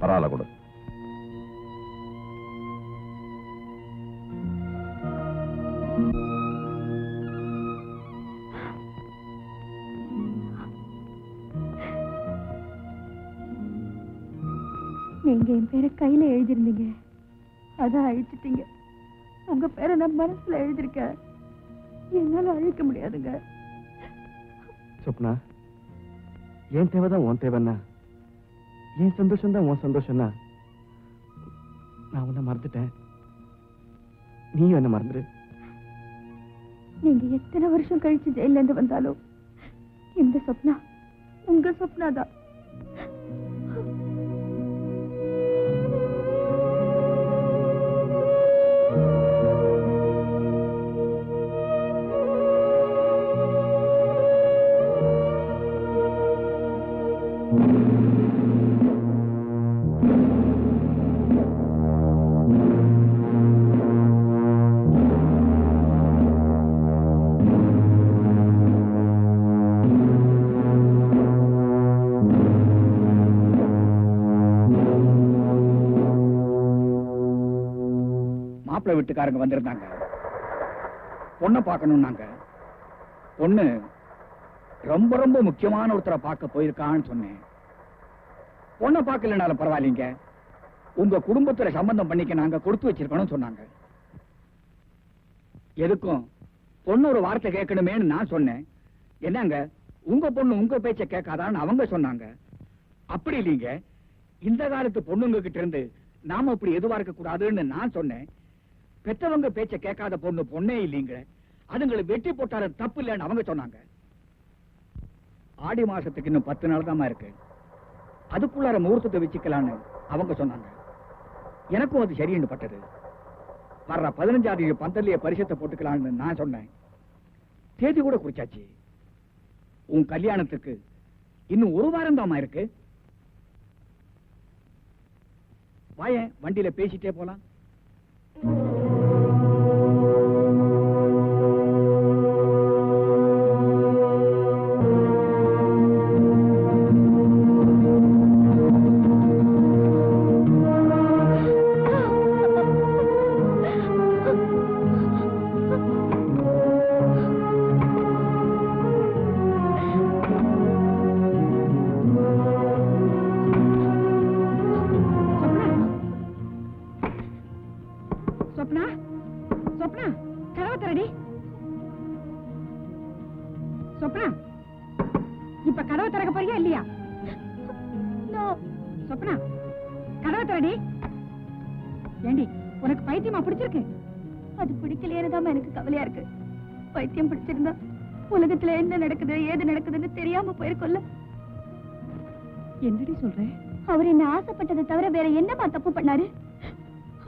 S12: பரவாயில்ல கொடு.
S6: நீங்க என் பேரை கையில எழுதிருந்தீங்க, அதான் அழிச்சிட்டீங்க. உங்க பேரை நான் மனசுல எழுதிருக்கேன், என்னால அழிக்க முடியாதுங்க.
S3: சொப்னா, என் தேவைதான் உன் தேவைன்னா, என் சந்தோஷம் தான் உன் சந்தோஷம்னா, நான் உன்னை மறந்துட்டேன், நீயும் என்ன மறந்துரு.
S6: நீங்க எத்தனை வருஷம் கழிச்சு ஜெயில இருந்து வந்தாலும் இந்த சொப்னா உங்க சொப்னா தான்.
S5: மாப்பிள்ளை வீட்டுக்காரங்க வந்திருந்தாங்க, பொண்ணை பார்க்கணும்னாங்க. பொண்ணு ரொம்ப ரொம்ப முக்கியமான ஒருத்தரை பார்க்க போயிருக்கான்னு சொன்னேன். பொண்ணை பார்க்கலனாலும் பரவாயில்லைங்க, உங்க குடும்பத்துல சம்பந்தம் பண்ணிக்க நாங்க கொடுத்து வச்சிருக்கணும் சொன்னாங்க. எதுக்கும் பொண்ணு ஒரு வார்த்தை கேட்கணுமேன்னு நான் சொன்னேன். என்னங்க, உங்க பொண்ணு உங்க பேச்ச கேட்காதான்னு அவங்க சொன்னாங்க. அப்படி இல்லைங்க, இந்த காலத்து பொண்ணுங்க கிட்ட இருந்து நாம அப்படி எதுவா இருக்க கூடாதுன்னு நான் சொன்னேன். பெத்தவங்க பேச்ச கேட்காத பொண்ணு பொண்ணே இல்லைங்க. அதுங்களை வெட்டி போட்டாலும் தப்பு இல்லைன்னு அவங்க சொன்னாங்க. ஆடி மாசத்துக்கு இன்னும் 10 நாள் தான் இருக்கு. அதுக்குள்ளார முகூர்த்தத்தை வச்சுக்கலான்னு அவங்க சொன்னாங்க. எனக்கும் அது சரின்னு பட்டது. வர்ற 15ஆம் தேதி பந்தல்லையே பரிசத்தை போட்டுக்கலான்னு நான் சொன்னேன். தேதி கூட குறிச்சாச்சு. உன் கல்யாணத்துக்கு இன்னும் 1 வாரம் தான் இருக்கு. வாயேன், வண்டியில பேசிட்டே போலாம்.
S7: சொப்னா, சொப்னா, கதவை திறடி. சொப்னா, இப்ப கதவை திறக்க போறியா இல்லையா? சொப்னா, கதவை திறடி. ஏண்டி, உனக்கு பைத்தியமா பிடிச்சிருக்கு?
S6: அது பிடிக்கலையேதான் எனக்கு கவலையா இருக்கு. பைத்தியம் பிடிச்சிருந்தா உலகத்துல என்ன நடக்குது ஏது நடக்குதுன்னு தெரியாம போயிருக்கும்ல.
S7: என்னடி சொல்ற?
S6: அவர் என்ன ஆசைப்பட்டதை தவிர வேற என்னமா தப்பு பண்ணாரு?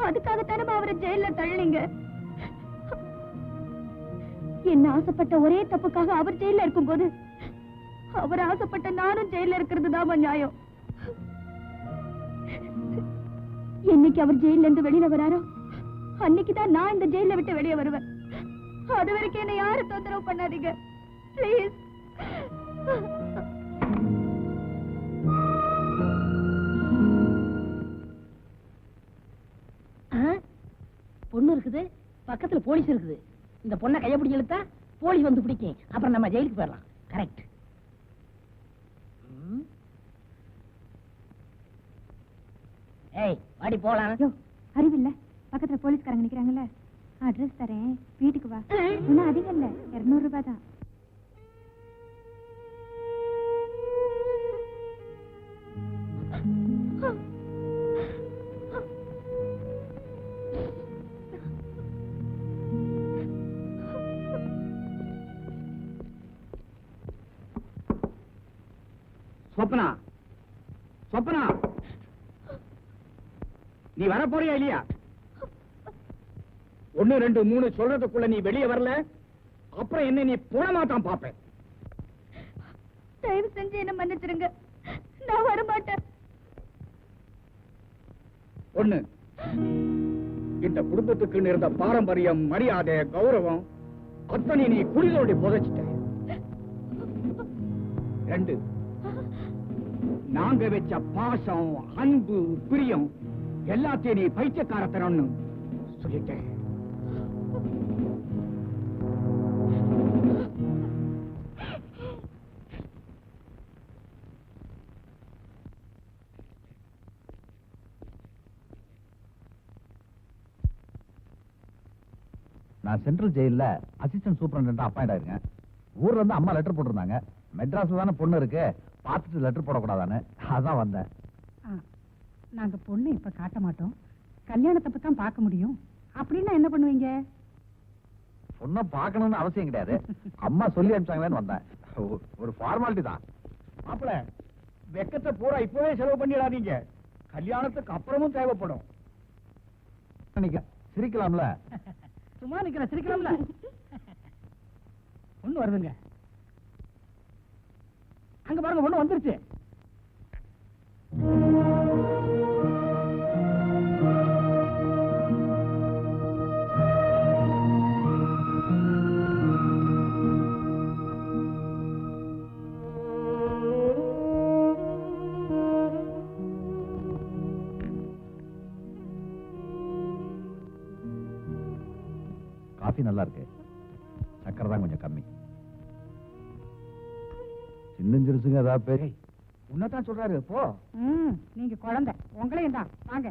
S6: அதுக்காகத்தானே அவரை ஜெயில தள்ளிங்க. என்ன ஆசைப்பட்ட ஒரே தப்புக்காக அவர் ஜெயில இருக்கும் போது அவர் ஆசைப்பட்ட நானும் ஜெயில இருக்கிறது தான் நியாயம். என்னைக்கு அவர் ஜெயில இருந்து வெளியில வராரோ அன்னைக்குதான் நான் இந்த ஜெயில விட்டு வெளியே வருவேன். அது வரைக்கும் என்ன யாரும் தொந்தரவு பண்ணாதீங்க பிளீஸ்.
S10: பொண்ணு இருக்குது, பக்கத்துல போலீஸ் இருக்குது. இந்த பொண்ணை கைய பிடிச்சி இழுத்தா போலீஸ் வந்து பிடிக்கும். அப்புறம் நம்ம ஜெயிலுக்கு போயிடலாம். கரெக்ட். ஏய், வாடி போலாம்.
S6: அறிவில்ல, பக்கத்துல போலீஸ்காரங்க நிக்கிறாங்கல்ல. அட்ரஸ் தரேன், வீட்டுக்கு வா. ஒன்னும் அதிகம் இல்ல, 200 ரூபாய் தான்.
S5: சொப்னா, சொப்னா, நீ வர போறியா இல்லையா? 1 2 3 சொல்றதுக்குள்ள நீ வெளியே வரல, அப்புறம் என்ன நீ போனமாத்தான் பாப்பேன்.
S6: தயவு செஞ்சு என்ன மன்னிச்சிருங்க, நான் வரமாட்டேன்.
S5: ஒண்ணு, இந்த குடும்பத்துக்கு இருந்த பாரம்பரியம், மரியாதை, கௌரவம் அத்தனை நீ குடிதோண்டி புதைச்சிட்ட. 2, நாங்க வச்ச பாசம், அன்பு, பிரியம் எல்லாத்தையும் நீ பைத்தியக்காரத்தனம்னு சொல்லிட்டேன்.
S12: நான் சென்ட்ரல் ஜெயில அசிஸ்டன்ட் சூப்பரண்டா அப்பாயிண்ட் ஆயிருக்கேன். ஊர்ல இருந்து அம்மா லெட்டர் போட்டிருந்தாங்க. மெட்ராஸ்ல தானே பொண்ணு இருக்கு, பார்த்துட்டு லெட்டர் போடக்கூடாதான்னு, அதான் வந்தேன்.
S7: நாங்க பொண்ணு இப்ப காட்ட மாட்டோம், கல்யாணத்தப்ப தான் பார்க்க முடியும். அப்படின்னா என்ன பண்ணுவீங்க?
S12: பொண்ணை பார்க்கணும்னு அவசியம் கிடையாது, அம்மா சொல்லி அனுப்பிச்சாங்களேன்னு வந்தேன். ஒரு ஃபார்மாலிட்டி தான்.
S5: மாப்பிள, வெக்கத்தை பூரா இப்பவே செலவு பண்ணிடாதீங்க, கல்யாணத்துக்கு அப்புறமும் தேவைப்படும்.
S12: சிரிக்கலாம்ல?
S10: சும்மா நிக்கிற, சிரிக்கலாம்ல? பொண்ணு வருதுங்க. அங்க பாருங்க, பொண்ணு வந்துருச்சு.
S12: காஃபி நல்லா இருக்கு, சக்கரை தான் கொஞ்சம் கம்மி. சின்னஞ்சிருசுங்க ஏதாவது பேரு?
S5: உன்னதான் சொல்றாரு, போ.
S7: நீங்க குழந்தை, உங்களையும் தான். வாங்க.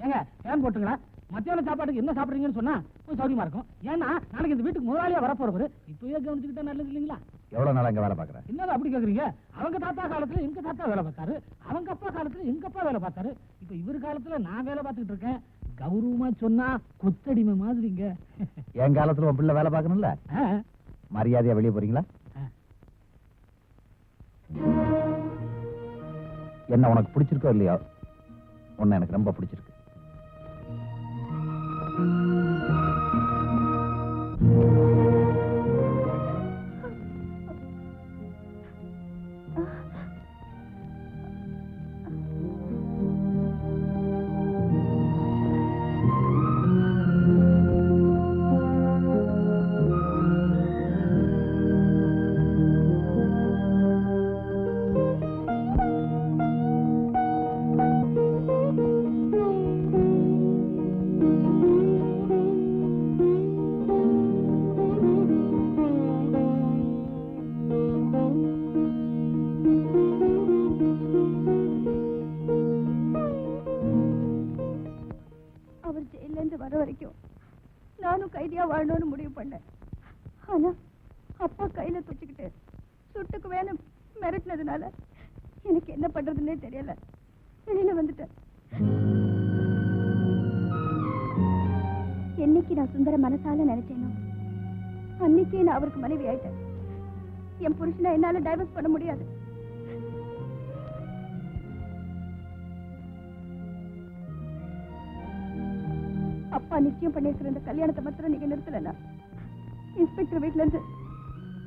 S10: ஏங்க, ஏன் போட்டுங்களா? மத்தியான சாப்பாட்டுக்கு என்ன சாப்பிடுறீங்கன்னு சொன்னா கொஞ்சம் சௌரியமா இருக்கும். ஏன்னா நாளைக்கு இந்த வீட்டுக்கு முதலாளியா வரப்போறவரு இப்பவே கவனிச்சுக்கிட்டா நல்லது இல்லைங்களா?
S12: எவ்வளவு நாள் அங்க வேலை பாக்குற?
S5: என்னடா அப்படி கேக்குறீங்க? அவங்க தாத்தா காலத்துல எங்க தாத்தா வேலை பார்த்தாரு, அவங்க அப்பா காலத்துல எங்க அப்பா வேலை பார்த்தாரு, இப்ப இவரு காலத்துல நான் வேலை பார்த்துட்டு இருக்கேன். கௌரவமா சொன்னா கொத்தடிமை மாதிரிங்க.
S12: என் காலத்துல உன் பிள்ளை வேலை பார்க்கணும்ல, மரியாதையா வெளியே போறீங்களா? என்ன உனக்கு பிடிச்சிருக்கோ இல்லையோ, உன்னை எனக்கு ரொம்ப பிடிச்சிருக்கு.
S6: வர வரைக்கும் நானும் கைதியா வாழணும்னு முடிவு பண்ணேன். ஆனா அப்பா கையில துச்சிக்கிட்டு சுட்டுக்கு வேணும் மிரட்டினதுனால எனக்கு என்ன பண்றதுன்னே தெரியல. வெளியில வந்துட்டேன். என்னைக்கு நான் சுந்தர மனசால நினைச்சேனோ அன்னைக்கே நான் அவருக்கு மனைவி ஆயிட்டேன். என் புருஷனை என்னால டைவர்ஸ் பண்ண முடியாது. அப்பா நிச்சயம் பண்ணிருக்கிற இந்த கல்யாணத்தை மாத்திரம் நீங்க நிறுத்தலன்னா இன்ஸ்பெக்டர் வீட்டுல இருந்து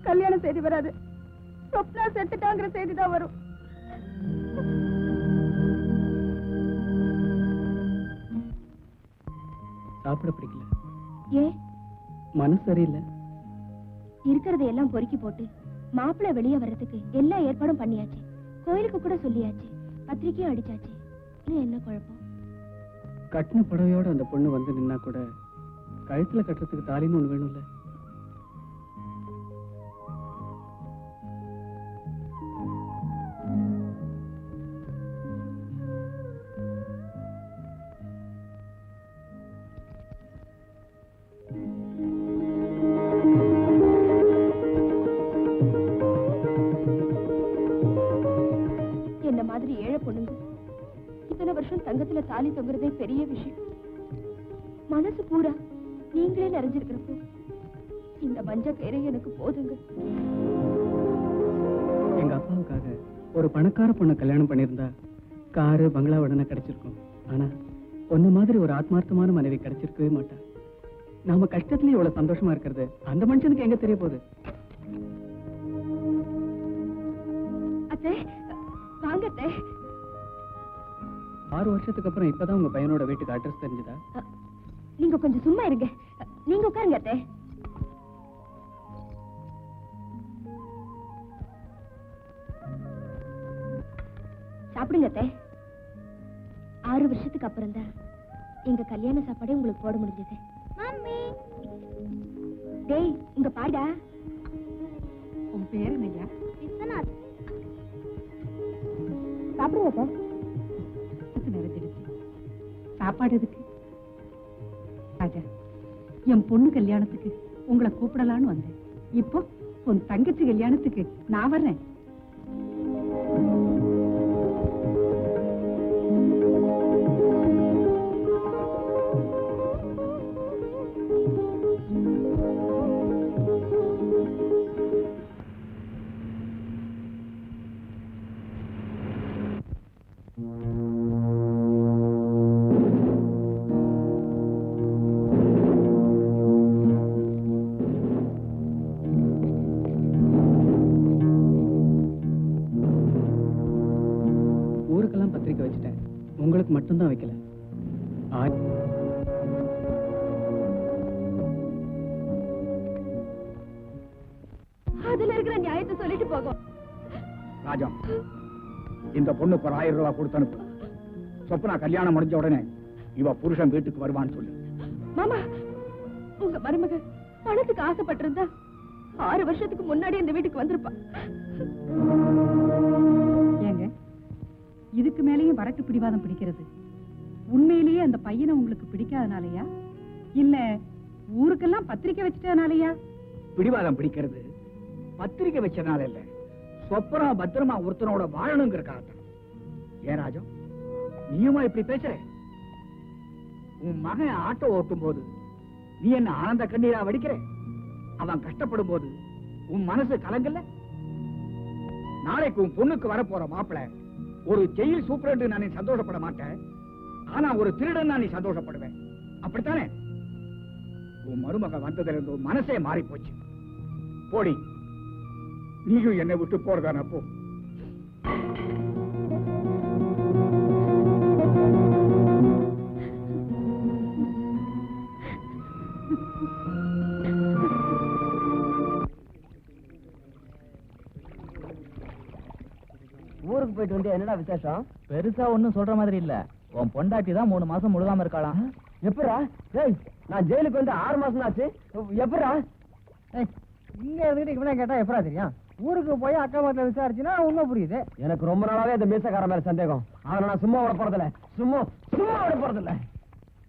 S6: கல்யாணம் செய்தி வராது, சொப்னா செத்துட்டாங்கிற செய்தி தான் வரும்.
S3: சாப்பிட பிடிக்கல.
S6: ஏ
S3: மனசு சரியில்லை.
S6: இருக்கிறத எல்லாம் பொறுக்கி போட்டு மாப்பிள்ளை வெளியே வர்றதுக்கு எல்லா ஏற்பாடும் பண்ணியாச்சு. கோயிலுக்கு கூட சொல்லியாச்சு, பத்திரிக்கையும் அடிச்சாச்சு. என்ன குழப்பம்?
S3: கட்டின புடவையோட அந்த பொண்ணு வந்து நின்னா கூட கழுத்துல கட்டுறதுக்கு தாலின்னு ஒண்ணு வேணும்ல.
S6: என்ன மாதிரி ஏழை பொண்ணுங்க இத்தனை வருஷம் தங்கத்துல தாலி தொங்குறதே பெரிய விஷயம். மனசு பூரா நீங்களே நிறைஞ்சிருக்கிறப்போ இந்த மஞ்ச கயிறை எனக்கு போதுங்க.
S3: எங்க அப்பாவுக்காக ஒரு பணக்கார பொண்ணை கல்யாணம் பண்ணியிருந்தா காரு பங்களா உடனே கிடைச்சிருக்கும். ஆனா ஒன்ன மாதிரி ஒரு ஆத்மார்த்தமான மனைவி கிடைச்சிருக்கவே மாட்டா. நாம கஷ்டத்துலயும் இவ்வளவு சந்தோஷமா இருக்கிறது அந்த மனுஷனுக்கு எங்க தெரிய போகுது?
S6: அத்தை வாங்க அத்தை.
S3: 6 வருஷத்துக்கு அப்புறம் இப்பதான் உங்க பையனோட வீட்டுக்கு அட்ரஸ் தெரிஞ்சதா?
S6: நீங்க கொஞ்சம் சும்மா இருங்க. நீங்க உட்காருங்க அத்தை. சாப்பிடுங்க அத்தை. 6 வருஷத்துக்கு அப்புறம் தான் எங்க கல்யாண சாப்பாடே உங்களுக்கு போட முடிஞ்சது. மம்மி டேய் உங்க பாடா.
S7: உன் பேர் என்னையா?
S6: விஸ்வநாத். சாப்பிடுங்க அத்தை.
S7: சாப்பாடு எதுக்கு? ராஜா, என் பொண்ணு கல்யாணத்துக்கு உங்களை கூப்பிடலான்னு வந்தேன். இப்போ உன் தங்கச்சி கல்யாணத்துக்கு நான் வர்றேன்.
S3: உங்களுக்கு மட்டும்தான் வைக்கல.
S6: அதுல இருக்கிற நியாயத்தை சொல்லிட்டு போகும்.
S5: ராஜா, இந்த பொண்ணுக்கு ஒரு 1000 ரூபாய் கொடுத்து அனுப்பு. சொப்னா கல்யாணம் முடிஞ்ச உடனே இவ புருஷன் வீட்டுக்கு வருவான்னு சொல்லு.
S6: மாமா, உங்க மருமக பணத்துக்கு ஆசைப்பட்டிருந்தா 6 வருஷத்துக்கு முன்னாடி இந்த வீட்டுக்கு வந்திருப்பா.
S7: ஏங்க, இதுக்கு மேலேயும் வரட்டு பிடிவாதம் பிடிக்கிறது உண்மையிலேயே அந்த பையனை உங்களுக்கு பிடிக்காதனாலயா, இல்ல ஊருக்கெல்லாம் பத்திரிக்கை வச்சுட்டனாலயா?
S5: பிடிவாதம் பிடிக்கிறது பத்திரிக்கை வச்சனால இல்ல, சொப்பனா பத்திரமா ஒருத்தனோட வாழணுங்கிறக்காகத்தான். ஏன் ராஜம், நீயுமா இப்படி பேசுற? உன் மகன் ஆட்டோ ஓட்டும் போது நீ என்ன ஆனந்த கண்ணீரா வடிக்கிற? அவன் கஷ்டப்படும் போது உன் மனசு கலங்கல்ல? நாளைக்கு உன் பொண்ணுக்கு வரப்போற மாப்பிள ஒரு ஜெயில் சூப்பரண்ட் நான் சந்தோஷப்பட மாட்டேன், ஆனா ஒரு திருடன் நான் நீ சந்தோஷப்படுவேன். அப்படித்தானே? உன் மருமக வந்ததுல இருந்து உன் மனசே மாறி போச்சு. போடி, நீயும் என்னை விட்டு போறதான போ.
S4: ஊருக்கு போயிட்டு வந்து என்னடா விசேஷம்?
S2: பெருசா ஒண்ணும் சொல்ற மாதிரி இல்ல. உன் பொண்டாட்டி தான் 3 மாசம் முழுகாம இருக்காளாம்.
S4: எப்படா? டேய், நான் ஜெயிலுக்கு வந்து 6 மாசம் ஆச்சு. எப்படா?
S2: இங்க இருந்துட்டு இவனை கேட்டா எப்படா தெரியும்? ஊருக்கு போய் அக்கா மரத்துல விசாரிச்சுன்னா உண்மை புரியுது.
S4: எனக்கு ரொம்ப நாளாவே இந்த மீசக்கார மேல சந்தேகம். அவனை நான் சும்மா விட போறதில்ல, சும்மா விட போறதில்ல.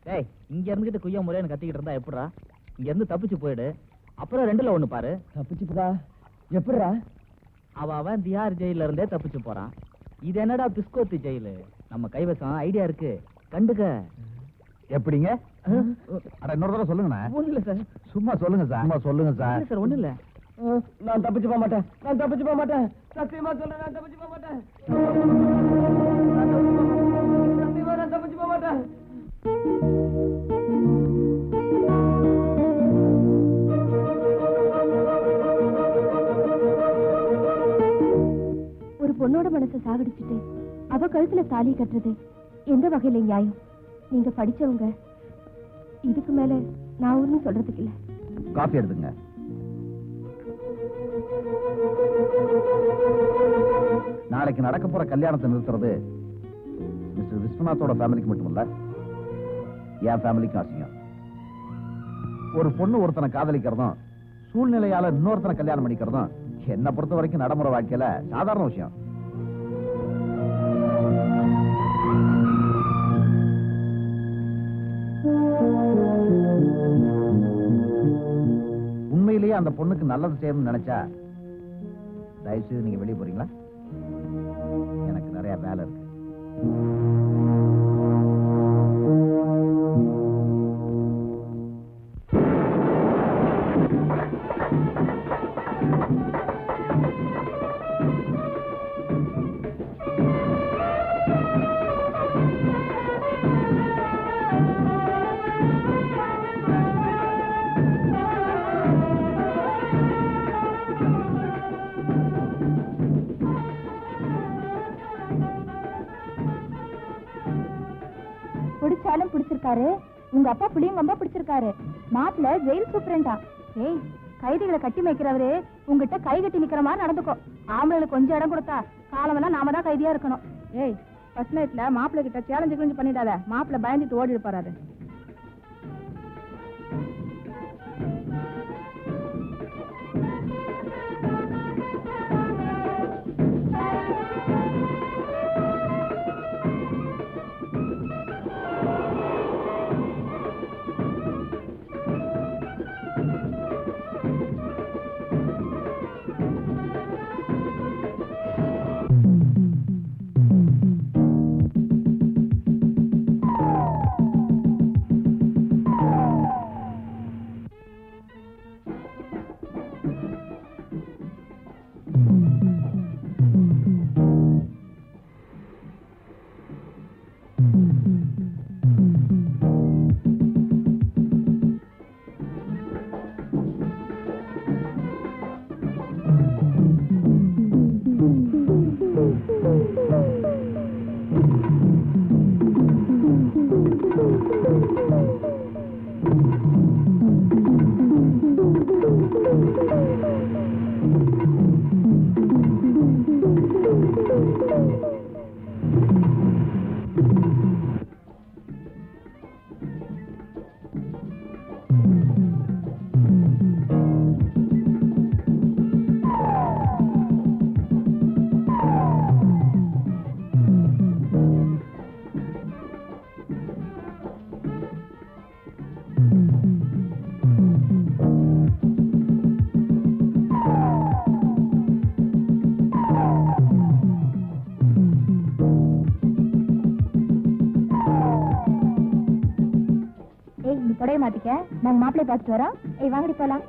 S2: டேய், இங்க இருந்துட்டு குய்ய முறைன்னு கத்திக்கிட்டு இருந்தா எப்படா? இங்க இருந்து தப்பிச்சு போயிடு. அப்புறம் 2ல 1 பாரு.
S4: தப்பிச்சுப்பா? எப்படா?
S2: அவன் திஹார் ஜெயில இருந்தே தப்பிச்சு போறான். இது என்னடா பிஸ்கோத்து ஜெயிலு? நம்ம கைவசம் ஐடியா இருக்கு, கண்டுக்க.
S12: எப்படிங்க? அட இன்னொரு தடவை சொல்லுங்கண்ணா.
S2: ஒண்ணு இல்ல சார்.
S12: சும்மா சொல்லுங்க சார். சும்மா சொல்லுங்க சார்.
S2: இல்ல சார், ஒண்ணு இல்ல.
S4: நான் தப்பிச்சு போக மாட்டேன், நான் தப்பிச்சு போக மாட்டேன். சத்தியமா சொல்றேன், நான் தப்பிச்சு போக மாட்டேன். சத்தியமா நான் தப்பிச்சு போக மாட்டேன்.
S6: ஒரு பொண்ணோட மனசை சாகடிச்சுட்டு அவ கழுத்துல தாலி கட்டுறது எந்த வகையில நியாயம்? நீங்க படிச்சவங்க, இதுக்கு மேல நான் ஒண்ணும் சொல்றதுக்கு இல்ல.
S12: காஃபி எடுத்துங்க. நாளைக்கு நடக்க போற கல்யாணத்தை நிறுத்துறது மிஸ்டர் விஸ்வநாத்தோட ஃபேமிலிக்கு மட்டும் இல்ல, என் ஃபேமிலிக்கும் அவசியம். ஒரு பொண்ணு ஒருத்தனை காதலிக்கிறதும் சூழ்நிலையால இன்னொருத்தனை கல்யாணம் பண்ணிக்கிறதும் என்ன பொறுத்த வரைக்கும் நடைமுறை வாழ்க்கையில சாதாரண விஷயம். உண்மையிலேயே அந்த பொண்ணுக்கு நல்லது செய்யணும்னு நினைச்சா தயவு செய்து நீங்க வெளியே போறீங்களா? எனக்கு நிறைய வேலை இருக்கு.
S6: பிடிச்சாலும் பிடிச்சிருக்காரு, உங்க அப்பா புளியும் ரொம்ப பிடிச்சிருக்காரு. மாப்பிள்ள ஜெயில் சூப்பரண்டா. ஏய், கைதிகளை கட்டி மேய்க்கிறவரு உங்ககிட்ட கை கட்டி நிக்கிற மாதிரி நடந்துக்கோ. ஆம்பளைகளுக்கு கொஞ்சம் இடம் கொடுத்தா காலமெல்லாம் நாம தான் கைதியா இருக்கணும். ஏய், ஃபர்ஸ்ட் நைட்ல மாப்பிள்ள கிட்ட சேலஞ்சு கிழிஞ்சு பண்ணிடாத, மாப்பிள்ள பயந்துட்டு ஓடி இருப்பாரு. புடைய மாத்திக்க, நாங்க மாப்பிள்ளைய பார்த்துட்டு வரோம். ஏய் வாங்கடி போலாம்.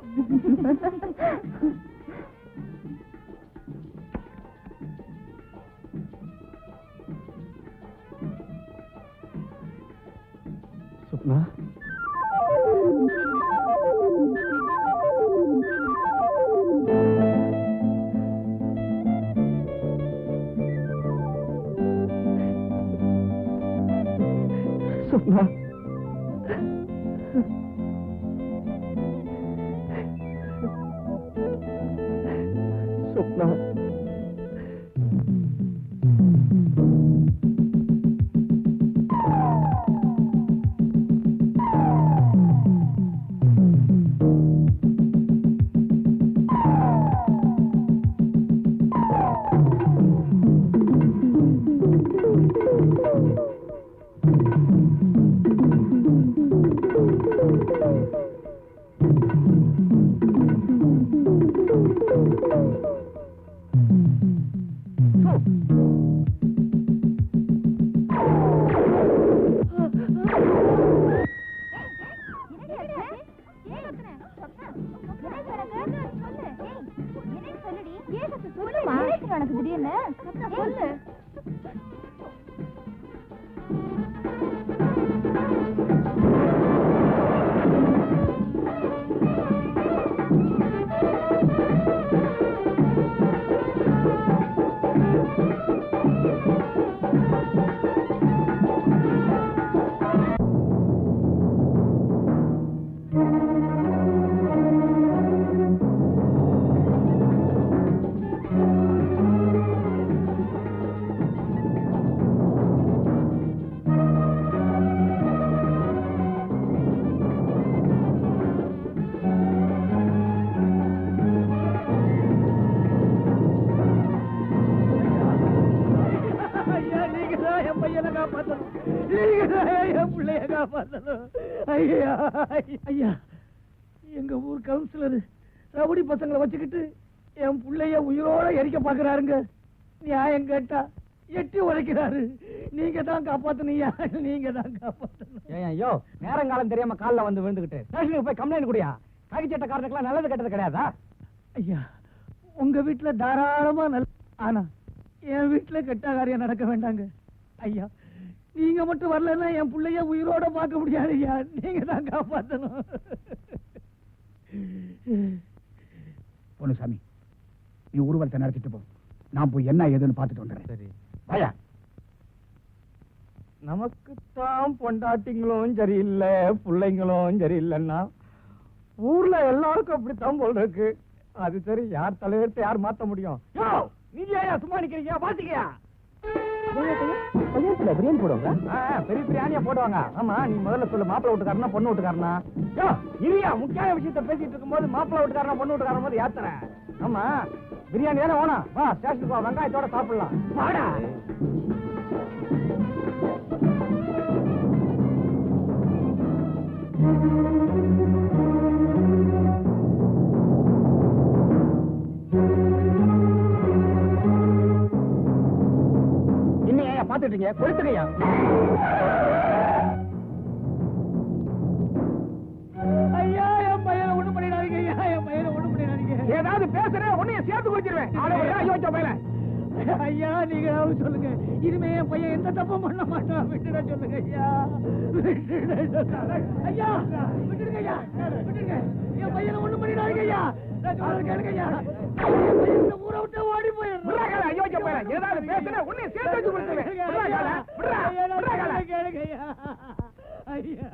S3: சுப்னா, சுப்னா, சுப்னா,
S5: ஐயா, எங்க ஊர் கவுன்சிலர் ரவுடி பசங்களை வச்சுக்கிட்டு என் பிள்ளைய உயிரோட எரிக்க பாக்குறாருங்க. நியாயம் கேட்டா எட்டி உழைக்கிறாரு. நீங்க தான் காப்பாத்தணுயா, நீங்க தான் காப்பாத்தணும்.
S9: ஐயோ, நேரங்காலம் தெரியாம காலில் வந்து விழுந்துகிட்டு ஸ்டேஷனுக்கு போய் கம்ப்ளைண்ட் குடியா. கைச்சட்டக்காரனுக்குலாம் நல்லது கெட்டது கிடையாதா?
S5: ஐயா, உங்க வீட்டுல தாராளமா நல்ல, ஆனா என் வீட்டுல கெட்ட காரியம் நடக்க வேண்டாங்க. ஐயா, நீங்க மட்டும் வரலன்னா என் பிள்ளைய உயிரோட பார்க்க முடியாது. ஐயா, நீங்க தான் காப்பாத்தணும். பொன்னுசாமி, நீ ஊர்வலத்தை நடத்திட்டு போ. நான் போய் என்ன ஏதுன்னு பார்த்துட்டு வந்துடுறேன்.
S9: சரி
S5: வாயா.
S9: நமக்குத்தான் பொண்டாட்டிங்களும் சரியில்லை, பிள்ளைங்களும் சரியில்லைன்னா ஊர்ல எல்லாருக்கும் அப்படித்தான் போல இருக்கு. அது சரி, யார் தலையெடுத்து யார் மாத்த முடியும்? நீங்க ஏன் சும்மா நிக்கிறீங்க? பாத்துக்கியா
S3: பிரியாணி போடுவாங்க.
S9: பெரிய பிரியாணியா போடுவாங்க. ஆமா, நீ முதல்ல சொல்லு, மாப்பிள்ளை வீட்டுக்காரனா பொண்ணு வீட்டுக்காரனா? இல்லையா, முக்கிய விஷயத்த பேசிட்டு இருக்கும் போது மாப்பிள்ளை வீட்டுக்காரனா பொண்ணு வீட்டுக்காரன் போது யாத்திர. ஆமா, பிரியாணி தானே வேணும். வா ஸ்டேஷனுக்கு வா, வெங்காயத்தோட சாப்பிடலாம். வாடா. இன்னும் ஏன் பாத்துட்டீங்க? கொடுத்துக்கையா.
S5: ஐயா, என் பையனை ஒண்ணு பண்ணிடாதீங்க. ஐயா, என் பையனை ஒண்ணு பண்ணிடாதீங்க.
S9: ஏதாவது பேசுறேன், உன்னைய சேர்த்து குடிச்சிருவேன். யோசிச்ச பையல.
S5: ஐயா, நீங்க சொல்லுங்க. இனிமே என் பையன் எந்த தப்பும் பண்ண மாட்டான். விட்டுட சொல்லுங்க ஐயா. ஐயா, விட்டுடுங்க ஐயா, விட்டுடுங்க. என் பையனை ஒண்ணு பண்ணிடாதீங்க ஐயா. கேளுங்க ஐயா, இந்த ஊரை விட்டு ஓடி போயிடுறேன்.
S9: யோசிச்ச பையல. ஏதாவது பேசுறேன், உன்னைய சேர்த்து வச்சு குடிச்சிருவேன்.
S5: கேளுங்க ஐயா. ஐயா,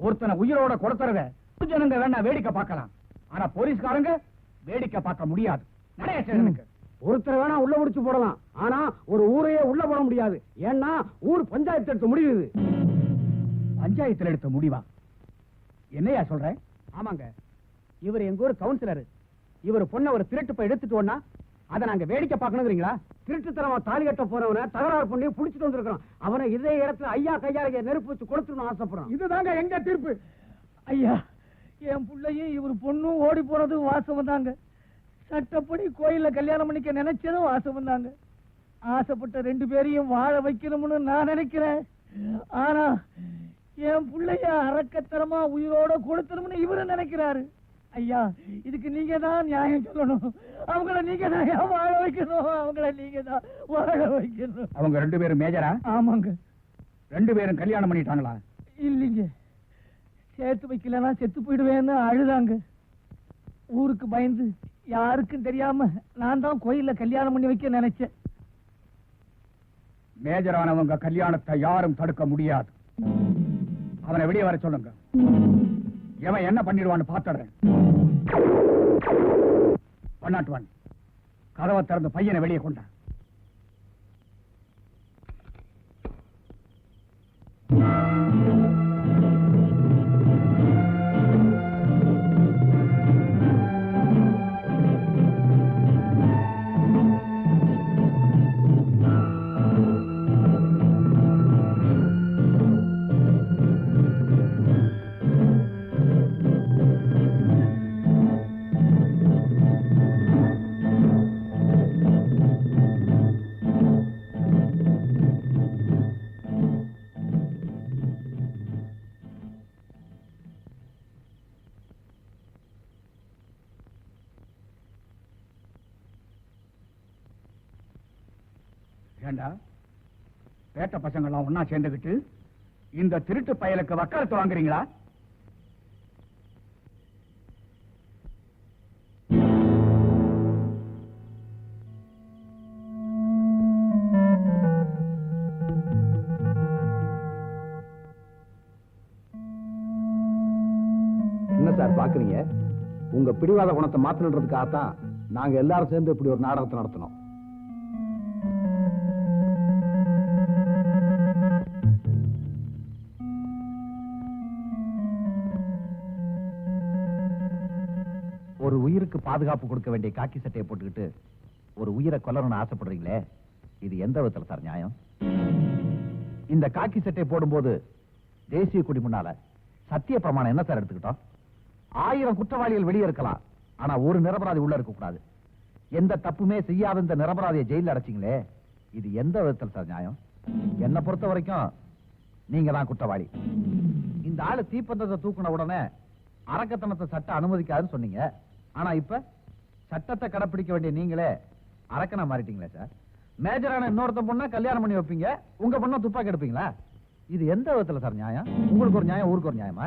S9: ஒருத்தனை உயிரோட கொடுத்துறத ஜனங்க வேணா வேடிக்கை பார்க்கலாம். ஆனா போலீஸ்காரங்க வேடிக்கை பார்க்க முடியாது. நிறைய ஸ்டேஷனுக்கு
S5: ஒருத்தர் வேணா உள்ள முடிச்சு போடலாம். ஆனா ஒரு ஊரையே உள்ள போட முடியாது. ஏன்னா ஊர் பஞ்சாயத்து எடுத்த முடிவு இது.
S9: பஞ்சாயத்துல எடுத்த முடிவா? என்னையா சொல்றேன்?
S5: ஆமாங்க, இவர் எங்க ஊர் கவுன்சிலர். இவர் பொண்ண ஒரு திருட்டு போய் எடுத்துட்டோம்னா அதை நாங்க வேடிக்கை பார்க்கணுங்கிறீங்களா? திருட்டுத்தனமா தாலி கட்ட போறவனை தகராறு பண்ணி புடிச்சிட்டு வந்திருக்கிறோம். அவனை இதே இடத்துல ஐயா கையால நெருப்பு வச்சு கொடுத்துடணும் ஆசைப்படுறோம். இதுதாங்க எங்க தீர்ப்பு. ஐயா, என் பிள்ளையும் இவர் பொண்ணும் ஓடி போனது வாசம் தாங்க. சட்டப்படி கோயில்ல கல்யாணம் பண்ணிக்க நினைச்சதும் வாசம் தாங்க. ஆசைப்பட்ட 2 பேரையும் வாழ வைக்கணும்னு நான் நினைக்கிறேன். ஆனா என் பிள்ளைய அரக்கத்தனமா உயிரோட கொடுத்தணும்னு இவரு நினைக்கிறாரு. ஐயா, இதுக்கு நீங்க தான் நியாயம் சொல்லணும். அவங்கள நீங்க தான் வாழ வைக்கணும். அவங்கள நீங்க தான் வாழ வைக்கணும்.
S13: அவங்க 2 பேரும் மேஜரா?
S5: ஆமாங்க.
S13: 2 பேரும் கல்யாணம் பண்ணிட்டாங்களா?
S5: இல்லைங்க, சேர்த்து வைக்கலன்னா செத்து போயிடுவேன்னு அழுதாங்க. ஊருக்கு பயந்து யாருக்கும் தெரியாம நான் தான் கோயில்ல கல்யாணம் பண்ணி வைக்க நினைச்சேன்.
S13: மேஜரானவங்க கல்யாணத்தை யாரும் தடுக்க முடியாது. அவனை வெளியே வர சொல்லுங்க. எவன் என்ன பண்ணிடுவான்னு பாத்துறேன். 101 கதவை திறந்து பையனை வெளியே கொண்டா. ஏண்டா பேட்ட பசங்க எல்லாம் ஒன்னா சேர்ந்துகிட்டு இந்த திருட்டு பயலுக்கு வக்காலத்து வாங்குறீங்களா?
S12: என்ன சார் பாக்குறீங்க? உங்க பிடிவாத குணத்தை மாத்தணுன்றதுக்காகத்தான் நாங்க எல்லாரும் சேர்ந்து இப்படி ஒரு நாடகத்தை நடத்தணும். ஒரு உயிருக்கு பாதுகாப்பு கொடுக்க வேண்டிய காக்கி சட்டையை போட்டுக்கிட்டு ஒரு உயிரை கொல்லணும்னு ஆசைப்படுறீங்களே, இது எந்த விதத்துல சார் நியாயம்? இந்த காக்கி சட்டையை போடும்போது தேசிய கொடி முன்னால சத்திய பிரமாணம் என்ன சார் எடுத்துக்கிட்டோம்? 1000 குற்றவாளிகள் வெளியே இருக்கலாம், ஆனா ஒரு நிரபராதி உள்ள இருக்க கூடாது. எந்த தப்புமே செய்யாத இந்த நிரபராதியை ஜெயில அடைச்சிங்களே, இது எந்த விதத்துல சார் நியாயம்? என்னை பொறுத்த வரைக்கும் நீங்க தான் குற்றவாளி. இந்த ஆளு தீப்பந்தத்தை தூக்குன உடனே அரக்கத்தனத்தை சட்டம் அனுமதிக்காதுன்னு சொன்னீங்க. ஆனா இப்ப சட்டத்தை கடைப்பிடிக்க வேண்டிய நீங்களே அரக்கனா மாறிட்டீங்களே சார். மேஜரான இன்னொருத்த பொண்ணா கல்யாணம் பண்ணி வைப்பீங்க, உங்க பொண்ணா துப்பாக்கி எடுப்பீங்களா? இது எந்த விதத்துல சார் நியாயம்? உங்களுக்கு ஒரு நியாயம், ஊருக்கு ஒரு நியாயமா?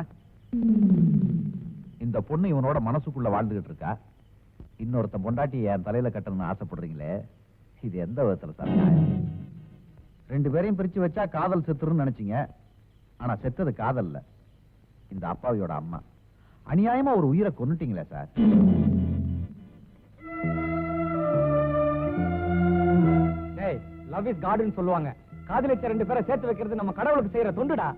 S12: இந்த பொண்ணு இவனோட மனசுக்குள்ள வாழ்ந்துகிட்டு இருக்கா, இன்னொருத்த பொண்டாட்டி என் தலையில கட்டணும்னு ஆசைப்படுறீங்களே, இது எந்த விதத்துல சார் நியாயம்? 2 பேரையும் பிரிச்சு வச்சா காதல் செத்துருன்னு நினைச்சீங்க, ஆனா செத்தது காதல் இல்ல, இந்த அப்பாவியோட அம்மா. அநியாயமா ஒரு உயிரை கொன்னுட்டீங்களே சார்.
S2: டேய், லவ் இஸ் காட்னு சொல்லுவாங்க. காதலிச்ச 2 பேரை சேர்த்து வைக்கிறது நம்ம கடவுளுக்கு செய்யற தொண்டுடா.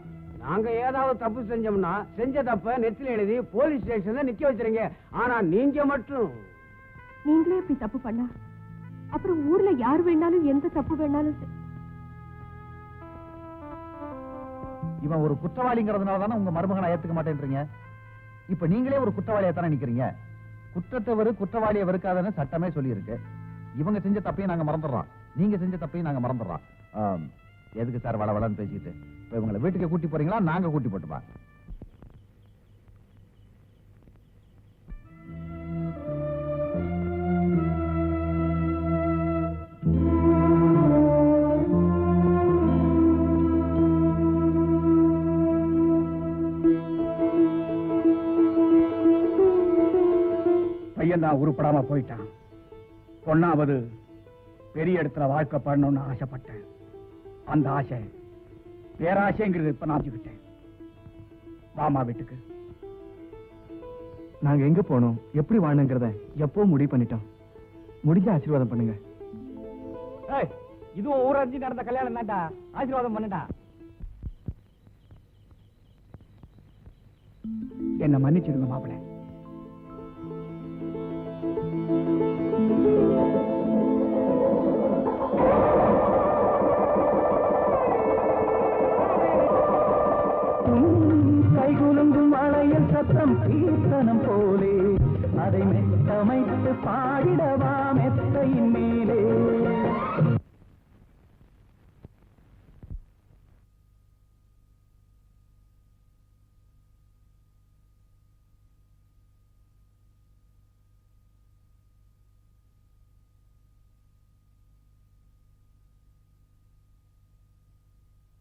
S5: நாங்க ஏதாவது தப்பு செஞ்சோம்னா செஞ்ச தப்ப நெத்தில எழுதி போலீஸ் ஸ்டேஷன்ல நிக்க வச்சிருங்க. ஆனா நீங்க மட்டும்
S1: நீங்களே இப்படி தப்பு பண்ணா அப்புறம் ஊர்ல யார் வேணாலும் எந்த தப்பு வேணாலும்
S12: இவன் ஒரு குற்றவாளிங்கிறதுனால தானே உங்க மருமகனை ஏத்துக்க மாட்டேன்றீங்க. இப்ப நீங்களே ஒரு குற்றவாளியா தானே நிக்கிறீங்க. குற்றத்தை குற்றவாளியை வெறுக்காதன்னு சட்டமே சொல்லி இருக்கு. இவங்க செஞ்ச தப்பையும் நாங்க மறந்துடுறோம், நீங்க செஞ்ச தப்பையும் நாங்க மறந்துடுறோம். எதுக்கு சார் வளவளன்னு பேசிட்டு? இப்ப இவங்களை வீட்டுக்கு கூட்டி போறீங்களா, நாங்க கூட்டி போட்டுப்பா?
S13: பையன் தான் உருப்படாம போயிட்டான். பொண்ணாவது பெரிய இடத்துல வாழ்க்கை பண்ணணும்னு ஆசைப்பட்டேன். அந்த ஆசை பேராசைங்கிறது இப்ப நாச்சுக்கிட்டேன். வாமா வீட்டுக்கு.
S3: நாங்க எங்க போனோம், எப்படி வாழணுங்கிறத எப்போ முடிவு பண்ணிட்டோம். முடிஞ்ச ஆசீர்வாதம் பண்ணுங்க.
S2: இதுவும் ஊரறிஞ்சு நடந்த கல்யாணம் தான்டா, ஆசீர்வாதம் பண்ணுடா.
S13: என்ன மன்னிச்சிடுங்க மாப்பிள்ளை.
S8: கைகுலுங்கும் வளையல் சத்தம் கீர்த்தனம் போலே அதை மெத்தமைத்து பாடிடவா மெத்தையின் மேலே